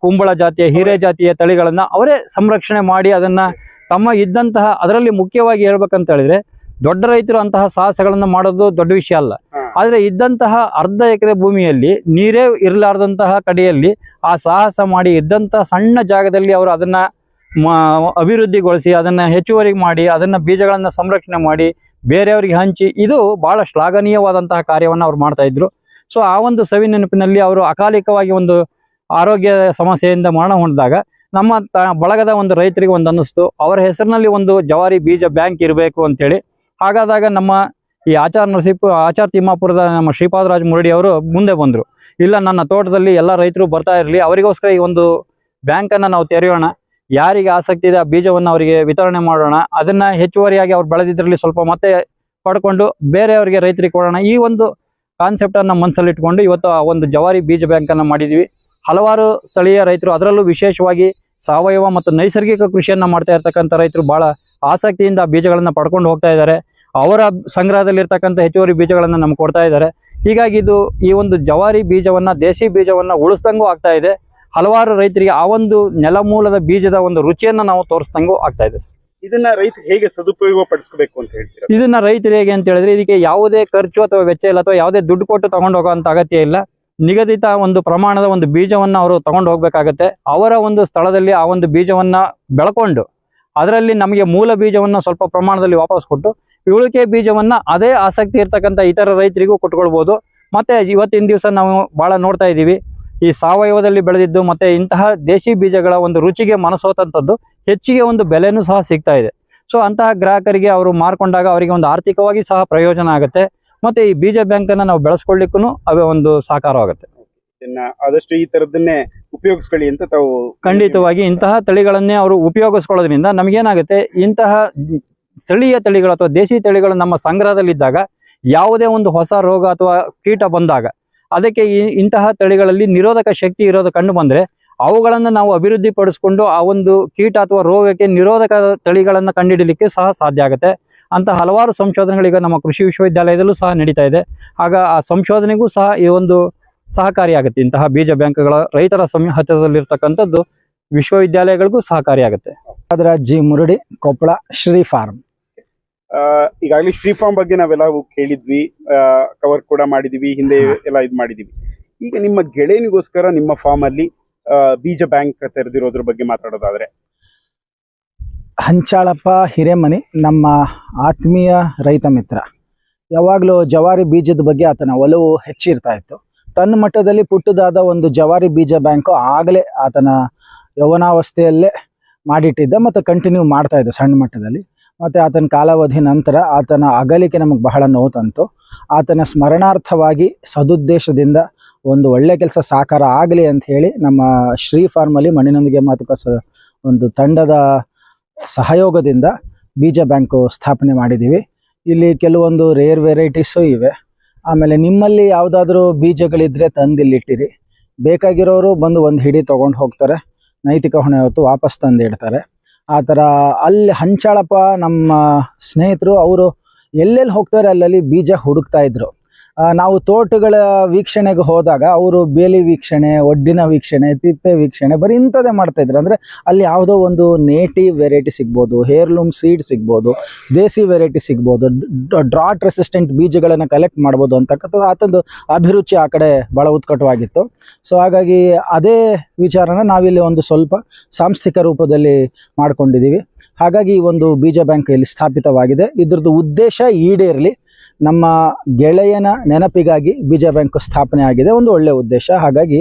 ಕುಂಬಳ ಜಾತಿಯ, ಹೀರೆ ಜಾತಿಯ ತಳಿಗಳನ್ನು ಅವರೇ ಸಂರಕ್ಷಣೆ ಮಾಡಿ ಅದನ್ನು ತಮ್ಮ ಇದ್ದಂತಹ, ಅದರಲ್ಲಿ ಮುಖ್ಯವಾಗಿ ಹೇಳ್ಬೇಕಂತ ಹೇಳಿದ್ರೆ ದೊಡ್ಡ ರೈತರು ಅಂತಹ ಸಾಹಸಗಳನ್ನು ಮಾಡೋದು ದೊಡ್ಡ ವಿಷಯ ಅಲ್ಲ. ಆದರೆ ಇದ್ದಂತಹ ಅರ್ಧ ಎಕರೆ ಭೂಮಿಯಲ್ಲಿ ನೀರೇ ಇರಲಾರ್ದಂತಹ ಕಡೆಯಲ್ಲಿ ಆ ಸಾಹಸ ಮಾಡಿ ಇದ್ದಂತಹ ಸಣ್ಣ ಜಾಗದಲ್ಲಿ ಅವರು ಅದನ್ನ ಅಭಿವೃದ್ಧಿಗೊಳಿಸಿ ಅದನ್ನ ಹೆಚ್ಚುವರಿ ಮಾಡಿ ಅದನ್ನ ಬೀಜಗಳನ್ನು ಸಂರಕ್ಷಣೆ ಮಾಡಿ ಬೇರೆಯವರಿಗೆ ಹಂಚಿ, ಇದು ಬಹಳ ಶ್ಲಾಘನೀಯವಾದಂತಹ ಕಾರ್ಯವನ್ನು ಅವ್ರು ಮಾಡ್ತಾ ಇದ್ರು. ಸೊ ಆ ಒಂದು ಸವಿ ನೆನಪಿನಲ್ಲಿ ಅವರು ಅಕಾಲಿಕವಾಗಿ ಒಂದು ಆರೋಗ್ಯ ಸಮಸ್ಯೆಯಿಂದ ಮರಣ ಹೊಂದಿದಾಗ ನಮ್ಮ ಬಳಗದ ಒಂದು ರೈತರಿಗೆ ಒಂದು ಅನ್ನಿಸ್ತು, ಅವರ ಹೆಸರಿನಲ್ಲಿ ಒಂದು ಜವಾರಿ ಬೀಜ ಬ್ಯಾಂಕ್ ಇರಬೇಕು ಅಂತೇಳಿ. ಹಾಗಾದಾಗ ನಮ್ಮ ಈ ಆಚಾರ್ ತಿಮ್ಮಾಪುರದ ನಮ್ಮ ಶ್ರೀಪಾದರಾಜ ಮುರಡಿ ಅವರು ಮುಂದೆ ಬಂದರು. ಇಲ್ಲ, ನನ್ನ ತೋಟದಲ್ಲಿ ಎಲ್ಲ ರೈತರು ಬರ್ತಾ ಇರಲಿ, ಅವರಿಗೋಸ್ಕರ ಈ ಒಂದು ಬ್ಯಾಂಕನ್ನು ನಾವು ತೆರೆಯೋಣ, ಯಾರಿಗೆ ಆಸಕ್ತಿ ಇದೆ ಆ ಬೀಜವನ್ನು ಅವರಿಗೆ ವಿತರಣೆ ಮಾಡೋಣ, ಅದನ್ನು ಹೆಚ್ಚುವರಿಯಾಗಿ ಅವ್ರು ಬೆಳೆದಿದ್ರಲ್ಲಿ ಸ್ವಲ್ಪ ಮತ್ತೆ ಪಡ್ಕೊಂಡು ಬೇರೆಯವರಿಗೆ ರೈತರಿಗೆ ಕೊಡೋಣ. ಈ ಒಂದು ಕಾನ್ಸೆಪ್ಟನ್ನು ಮನಸ್ಸಲ್ಲಿಟ್ಕೊಂಡು ಇವತ್ತು ಆ ಒಂದು ಜವಾರಿ ಬೀಜ ಬ್ಯಾಂಕನ್ನು ಮಾಡಿದ್ದೀವಿ. ಹಲವಾರು ಸ್ಥಳೀಯ ರೈತರು, ಅದರಲ್ಲೂ ವಿಶೇಷವಾಗಿ ಸಾವಯವ ಮತ್ತು ನೈಸರ್ಗಿಕ ಕೃಷಿಯನ್ನು ಮಾಡ್ತಾ ಇರ್ತಕ್ಕಂಥ ರೈತರು ಭಾಳ ಆಸಕ್ತಿಯಿಂದ ಬೀಜಗಳನ್ನು ಪಡ್ಕೊಂಡು ಹೋಗ್ತಾ ಇದ್ದಾರೆ. ಅವರ ಸಂಗ್ರಹದಲ್ಲಿರ್ತಕ್ಕಂಥ ಹೆಚ್ಚುವರಿ ಬೀಜಗಳನ್ನು ನಮ್ಗೆ ಕೊಡ್ತಾ ಇದ್ದಾರೆ. ಹೀಗಾಗಿ ಈ ಒಂದು ಜವಾರಿ ಬೀಜವನ್ನು, ದೇಸಿ ಬೀಜವನ್ನು ಉಳಿಸ್ದಂಗೂ ಆಗ್ತಾ ಇದೆ. ಹಲವಾರು ರೈತರಿಗೆ ಆ ಒಂದು ನೆಲಮೂಲದ ಬೀಜದ ಒಂದು ರುಚಿಯನ್ನು ನಾವು ತೋರಿಸ್ದಂಗೂ ಆಗ್ತಾ ಇದೆ. ಇದನ್ನ ರೈತರು ಹೇಗೆ ಸದುಪಯೋಗ ಪಡಿಸ್ಕೋಬೇಕು ಅಂತ ಹೇಳ್ತೀರಾ? ಇದನ್ನ ರೈತರು ಹೇಗೆ ಅಂತ ಹೇಳಿದ್ರೆ, ಇದಕ್ಕೆ ಯಾವುದೇ ಖರ್ಚು ಅಥವಾ ವೆಚ್ಚ ಇಲ್ಲ, ಅಥವಾ ಯಾವುದೇ ದುಡ್ಡು ಕೊಟ್ಟು ತಗೊಂಡು ಹೋಗೋಂಥ ಅಗತ್ಯ ಇಲ್ಲ. ನಿಗದಿತ ಒಂದು ಪ್ರಮಾಣದ ಒಂದು ಬೀಜವನ್ನು ಅವರು ತಗೊಂಡು ಹೋಗ್ಬೇಕಾಗತ್ತೆ. ಅವರ ಒಂದು ಸ್ಥಳದಲ್ಲಿ ಆ ಒಂದು ಬೀಜವನ್ನು ಬೆಳ್ಕೊಂಡು ಅದರಲ್ಲಿ ನಮಗೆ ಮೂಲ ಬೀಜವನ್ನು ಸ್ವಲ್ಪ ಪ್ರಮಾಣದಲ್ಲಿ ವಾಪಸ್ ಕೊಟ್ಟು ಉಳಿಕೆ ಬೀಜವನ್ನು ಅದೇ ಆಸಕ್ತಿ ಇರ್ತಕ್ಕಂಥ ಇತರ ರೈತರಿಗೂ ಕೊಟ್ಕೊಳ್ಬೋದು. ಮತ್ತು ಇವತ್ತಿನ ದಿವಸ ನಾವು ಭಾಳ ನೋಡ್ತಾ ಇದ್ದೀವಿ, ಈ ಸಾವಯವದಲ್ಲಿ ಬೆಳೆದಿದ್ದು ಮತ್ತು ಇಂತಹ ದೇಶಿ ಬೀಜಗಳ ಒಂದು ರುಚಿಗೆ ಮನಸೋತಂಥದ್ದು ಹೆಚ್ಚಿಗೆ ಒಂದು ಬೆಲೆನೂ ಸಹ ಸಿಗ್ತಾ ಇದೆ. ಸೊ ಅಂತಹ ಗ್ರಾಹಕರಿಗೆ ಅವರು ಮಾರ್ಕೊಂಡಾಗ ಅವರಿಗೆ ಒಂದು ಆರ್ಥಿಕವಾಗಿ ಸಹ ಪ್ರಯೋಜನ ಆಗುತ್ತೆ. ಮತ್ತು ಈ ಬೀಜ ಬ್ಯಾಂಕನ್ನು ನಾವು ಬೆಳೆಸ್ಕೊಳ್ಳಿಕ್ಕೂ ಅವೇ ಒಂದು ಸಹಕಾರವಾಗುತ್ತೆ. ಆದಷ್ಟು ಈ ಥರದನ್ನೇ ಉಪಯೋಗಿಸ್ಕೊಳ್ಳಿ ಅಂತ ತಾವು. ಖಂಡಿತವಾಗಿ ಇಂತಹ ತಳಿಗಳನ್ನೇ ಅವರು ಉಪಯೋಗಿಸ್ಕೊಳ್ಳೋದ್ರಿಂದ ನಮಗೇನಾಗುತ್ತೆ, ಇಂತಹ ಸ್ಥಳೀಯ ತಳಿಗಳು ಅಥವಾ ದೇಶಿ ತಳಿಗಳು ನಮ್ಮ ಸಂಗ್ರಹದಲ್ಲಿದ್ದಾಗ ಯಾವುದೇ ಒಂದು ಹೊಸ ರೋಗ ಅಥವಾ ಕೀಟ ಬಂದಾಗ ಅದಕ್ಕೆ ಇಂತಹ ತಳಿಗಳಲ್ಲಿ ನಿರೋಧಕ ಶಕ್ತಿ ಇರೋದು ಕಂಡು ಬಂದರೆ ಅವುಗಳನ್ನು ನಾವು ಅಭಿವೃದ್ಧಿ ಪಡಿಸ್ಕೊಂಡು ಆ ಒಂದು ಕೀಟ ಅಥವಾ ರೋಗಕ್ಕೆ ನಿರೋಧಕ ತಳಿಗಳನ್ನು ಕಂಡುಹಿಡಲಿಕ್ಕೆ ಸಹ ಸಾಧ್ಯ ಆಗುತ್ತೆ. ಅಂತ ಹಲವಾರು ಸಂಶೋಧನೆಗಳೀಗ ನಮ್ಮ ಕೃಷಿ ವಿಶ್ವವಿದ್ಯಾಲಯದಲ್ಲೂ ಸಹ ನಡೀತಾ ಇದೆ. ಆಗ ಆ ಸಂಶೋಧನೆಗೂ ಸಹ ಈ ಒಂದು ಸಹಕಾರಿಯಾಗುತ್ತೆ. ಇಂತಹ ಬೀಜ ಬ್ಯಾಂಕ್ಗಳ ರೈತರ ಹತ್ತಿರದಲ್ಲಿರ್ತಕ್ಕಂಥದ್ದು ವಿಶ್ವವಿದ್ಯಾಲಯಗಳಿಗೂ ಸಹಕಾರಿಯಾಗುತ್ತೆ. G ಮುರಡಿ, Koppal, Shri form. ಈಗಾಗಲೇ ಶ್ರೀ ಫಾರ್ಮ್ ಬಗ್ಗೆ ನಾವೆಲ್ಲ ಕೇಳಿದ್ವಿ, ಕವರ್ ಕೂಡ ಮಾಡಿದೀವಿ, ಹಿಂದೆ ಎಲ್ಲ ಇದು ಮಾಡಿದೀವಿ. ಈಗ ನಿಮ್ಮ ಗೆಳೆಯನಿಗೋಸ್ಕರ ನಿಮ್ಮ ಫಾರ್ಮ್ ಅಲ್ಲಿ ಬೀಜ ಬ್ಯಾಂಕ್ ತೆರೆದಿರೋದ್ರ ಬಗ್ಗೆ ಮಾತಾಡೋದಾದ್ರೆ, ಹಂಚಾಳಪ್ಪ ಹಿರೇಮನಿ ನಮ್ಮ ಆತ್ಮೀಯ ರೈತ ಮಿತ್ರ. ಯಾವಾಗಲೂ ಜವಾರಿ ಬೀಜದ ಬಗ್ಗೆ ಆತನ ಒಲವು ಹೆಚ್ಚಿರ್ತಾ ಇತ್ತು. ತನ್ನ ಮಟ್ಟದಲ್ಲಿ ಪುಟ್ಟದಾದ ಒಂದು ಜವಾರಿ ಬೀಜ ಬ್ಯಾಂಕು ಆಗಲೇ ಆತನ ಯೌವನಾವಸ್ಥೆಯಲ್ಲೇ ಮಾಡಿಟ್ಟಿದ್ದ ಮತ್ತು ಕಂಟಿನ್ಯೂ ಮಾಡ್ತಾ ಇದ್ದ ಸಣ್ಣ ಮಟ್ಟದಲ್ಲಿ. ಮತ್ತು ಆತನ ಕಾಲಾವಧಿ ನಂತರ ಆತನ ಅಗಲಿಕೆ ನಮಗೆ ಬಹಳ ನೋವು ತಂತು. ಆತನ ಸ್ಮರಣಾರ್ಥವಾಗಿ ಸದುದ್ದೇಶದಿಂದ ಒಂದು ಒಳ್ಳೆ ಕೆಲಸ ಸಾಕಾರ ಆಗಲಿ ಅಂತ ಹೇಳಿ ನಮ್ಮ ಶ್ರೀ ಫಾರ್ಮಲ್ಲಿ ಮಣ್ಣಿನೊಂದಿಗೆ ಮಾತುಕತೆ ಒಂದು ತಂಡದ ಸಹಯೋಗದಿಂದ ಬೀಜ ಬ್ಯಾಂಕು ಸ್ಥಾಪನೆ ಮಾಡಿದ್ದೀವಿ. ಇಲ್ಲಿ ಕೆಲವೊಂದು ರೇರ್ ವೆರೈಟೀಸು ಇವೆ. ಆಮೇಲೆ ನಿಮ್ಮಲ್ಲಿ ಯಾವುದಾದ್ರೂ ಬೀಜಗಳಿದ್ದರೆ ತಂದಿಲ್ಲಿಟ್ಟಿರಿ. ಬೇಕಾಗಿರೋರು ಬಂದು ಒಂದು ಹಿಡಿ ತೊಗೊಂಡು ಹೋಗ್ತಾರೆ, ನೈತಿಕ ಹೊಣೆ ಹೊತ್ತು ವಾಪಸ್ ತಂದಿಡ್ತಾರೆ. ಆ ಥರ ಅಲ್ಲಿ ಹಂಚಾಳಪ್ಪ ನಮ್ಮ ಸ್ನೇಹಿತರು ಅವರು ಎಲ್ಲೆಲ್ಲಿ ಹೋಗ್ತಾರೆ ಅಲ್ಲಲ್ಲಿ ಬೀಜ ಹುಡುಕ್ತಾ ಇದ್ರು. ನಾವು ತೋಟಗಳ ವೀಕ್ಷಣೆಗೆ ಹೋದಾಗ ಅವರು ಬೇಲಿ ವೀಕ್ಷಣೆ, ಒಡ್ಡಿನ ವೀಕ್ಷಣೆ, ತಿಪ್ಪೆ ವೀಕ್ಷಣೆ ಬರೀ ಇಂಥದ್ದೇ ಮಾಡ್ತಾಯಿದ್ರು. ಅಂದರೆ ಅಲ್ಲಿ ಯಾವುದೋ ಒಂದು ನೇಟಿವ್ ವೆರೈಟಿ ಸಿಗ್ಬೋದು, ಹೇರ್ಲೂಮ್ ಸೀಡ್ ಸಿಗ್ಬೋದು, ದೇಸಿ ವೆರೈಟಿ ಸಿಗ್ಬೋದು, ಡ್ರಾಟ್ ರೆಸಿಸ್ಟೆಂಟ್ ಬೀಜಗಳನ್ನು ಕಲೆಕ್ಟ್ ಮಾಡ್ಬೋದು ಅಂತಕ್ಕಂಥದ್ದು ಆತಂದು ಅಭಿರುಚಿ ಆ ಕಡೆ ಭಾಳ ಉತ್ಕಟವಾಗಿತ್ತು. ಸೊ ಹಾಗಾಗಿ ಅದೇ ವಿಚಾರನ ನಾವಿಲ್ಲಿ ಒಂದು ಸ್ವಲ್ಪ ಸಾಂಸ್ಥಿಕ ರೂಪದಲ್ಲಿ ಮಾಡ್ಕೊಂಡಿದ್ದೀವಿ. ಹಾಗಾಗಿ ಈ ಒಂದು ಬೀಜ ಬ್ಯಾಂಕ್ ಇಲ್ಲಿ ಸ್ಥಾಪಿತವಾಗಿದೆ. ಇದ್ರದ್ದು ಉದ್ದೇಶ ಈಡೇರಲಿ, ನಮ್ಮ ಗೆಳೆಯನ ನೆನಪಿಗಾಗಿ ಬೀಜ ಬ್ಯಾಂಕ್ ಸ್ಥಾಪನೆ ಆಗಿದೆ, ಒಂದು ಒಳ್ಳೆಯ ಉದ್ದೇಶ. ಹಾಗಾಗಿ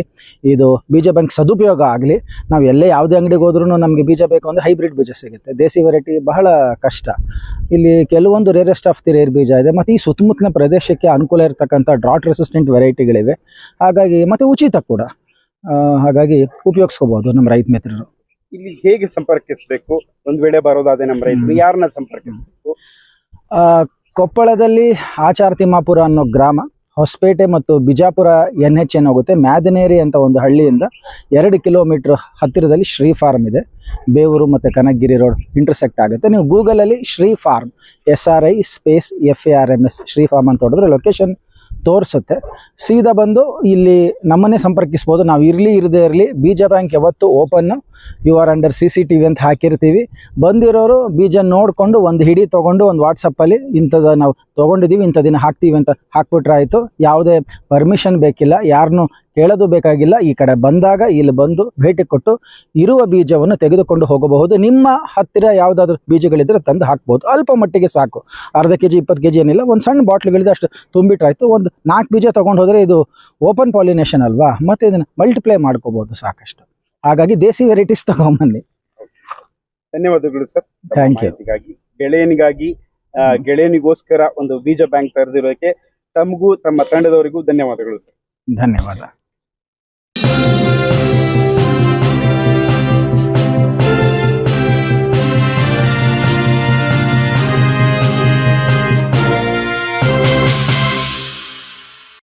ಇದು ಬೀಜ ಬ್ಯಾಂಕ್ ಸದುಪಯೋಗ ಆಗಲಿ. ನಾವು ಎಲ್ಲೇ ಯಾವುದೇ ಅಂಗಡಿಗೆ ಹೋದ್ರೂ ನಮಗೆ ಬೀಜ ಬೇಕು ಅಂದರೆ ಹೈಬ್ರಿಡ್ ಬೀಜ ಸಿಗುತ್ತೆ, ದೇಸಿ ವೆರೈಟಿ ಬಹಳ ಕಷ್ಟ. ಇಲ್ಲಿ ಕೆಲವೊಂದು ರೇರೆಸ್ಟ್ ಆಫ್ ದಿ ರೇರ್ ಬೀಜ ಇದೆ, ಮತ್ತು ಈ ಸುತ್ತಮುತ್ತಲಿನ ಪ್ರದೇಶಕ್ಕೆ ಅನುಕೂಲ ಇರತಕ್ಕಂಥ ಡ್ರಾಟ್ ರೆಸಿಸ್ಟೆಂಟ್ ವೆರೈಟಿಗಳಿವೆ. ಹಾಗಾಗಿ ಮತ್ತು ಉಚಿತ ಕೂಡ, ಹಾಗಾಗಿ ಉಪಯೋಗಿಸ್ಕೋಬೋದು ನಮ್ಮ ರೈತ ಮಿತ್ರರು. ಇಲ್ಲಿ ಹೇಗೆ ಸಂಪರ್ಕಿಸಬೇಕು? ಒಂದ್ ವೇಳೆ ಬರೋದಾದ್ರೆ ನಮ್ಮ ರೈತರು ಯಾರನ್ನ ಸಂಪರ್ಕಿಸಬೇಕು? ಕೊಪ್ಪಳದಲ್ಲಿ ಆಚಾರ ತಿಮ್ಮಾಪುರ ಅನ್ನೋ ಗ್ರಾಮ, ಹೊಸಪೇಟೆ ಮತ್ತು ಬಿಜಾಪುರ NH ಹೋಗುತ್ತೆ. ಮ್ಯಾದನೇರಿ ಅಂತ ಒಂದು ಹಳ್ಳಿಯಿಂದ 2 ಕಿಲೋಮೀಟ್ರ್ ಹತ್ತಿರದಲ್ಲಿ ಶ್ರೀ ಫಾರ್ಮ್ ಇದೆ. ಬೇವೂರು ಮತ್ತು ಕನಕಗಿರಿ ರೋಡ್ ಇಂಟರ್ಸೆಕ್ಟ್ ಆಗುತ್ತೆ. ನೀವು ಗೂಗಲಲ್ಲಿ Sri farm SRI space FARMS Sri farm ಅಂತ ಹೊಡೆದ್ರೆ ಲೊಕೇಶನ್ ತೋರಿಸುತ್ತೆ. ಸೀದಾ ಬಂದು ಇಲ್ಲಿ ನಮ್ಮನ್ನೇ ಸಂಪರ್ಕಿಸ್ಬೋದು. ನಾವು ಇರದೇ ಇರಲಿ ಬೀಜ ಬ್ಯಾಂಕ್ ಯಾವತ್ತು open, you are under CCTV ಅಂತ ಹಾಕಿರ್ತೀವಿ. ಬಂದಿರೋರು ಬೀಜ ನೋಡಿಕೊಂಡು ಒಂದು ಹಿಡಿ ತೊಗೊಂಡು ಒಂದು ವಾಟ್ಸಪ್ಪಲ್ಲಿ ಇಂಥದ್ದು ನಾವು ತೊಗೊಂಡಿದ್ದೀವಿ, ಇಂಥ ದಿನ ಹಾಕ್ತೀವಿ ಅಂತ ಹಾಕ್ಬಿಟ್ರೆ ಆಯಿತು. ಯಾವುದೇ ಪರ್ಮಿಷನ್ ಬೇಕಿಲ್ಲ, ಯಾರನ್ನೂ ಕೇಳೋದು ಬೇಕಾಗಿಲ್ಲ. ಈ ಕಡೆ ಬಂದಾಗ ಇಲ್ಲಿ ಬಂದು ಭೇಟಿ ಕೊಟ್ಟು ಇರುವ ಬೀಜವನ್ನು ತೆಗೆದುಕೊಂಡು ಹೋಗಬಹುದು. ನಿಮ್ಮ ಹತ್ತಿರ ಯಾವುದಾದ್ರೂ ಬೀಜಗಳಿದ್ದರೆ ತಂದು ಹಾಕ್ಬೋದು. ಅಲ್ಪ ಮಟ್ಟಿಗೆ ಸಾಕು, ಅರ್ಧ kg 20 kg ಏನಿಲ್ಲ, ಒಂದು ಸಣ್ಣ ಬಾಟ್ಲ್ಗಳಿದೆ ಅಷ್ಟು ತುಂಬಿಟ್ರಾಯ್ತು. ಒಂದು 4 ಬೀಜ ತೊಗೊಂಡು ಹೋದರೆ ಇದು ಓಪನ್ ಪಾಲಿನೇಷನ್ ಅಲ್ವಾ, ಮತ್ತು ಇದನ್ನು ಮಲ್ಟಿಪ್ಲೈ ಮಾಡ್ಕೋಬೋದು ಸಾಕಷ್ಟು. ಹಾಗಾಗಿ ದೇಸಿ ವೆರೈಟೀಸ್ ತಗೊಂಬನ್ನಿ. ಧನ್ಯವಾದಗಳು ಸರ್. Thank you. ಗೆಳೆಯನಿಗೋಸ್ಕರ ಒಂದು ಬೀಜ ಬ್ಯಾಂಕ್ ತೆರೆದಿರೋದಕ್ಕೆ ತಮಗೂ ತಮ್ಮ ತಂಡದವರಿಗೂ ಧನ್ಯವಾದಗಳು ಸರ್. ಧನ್ಯವಾದ.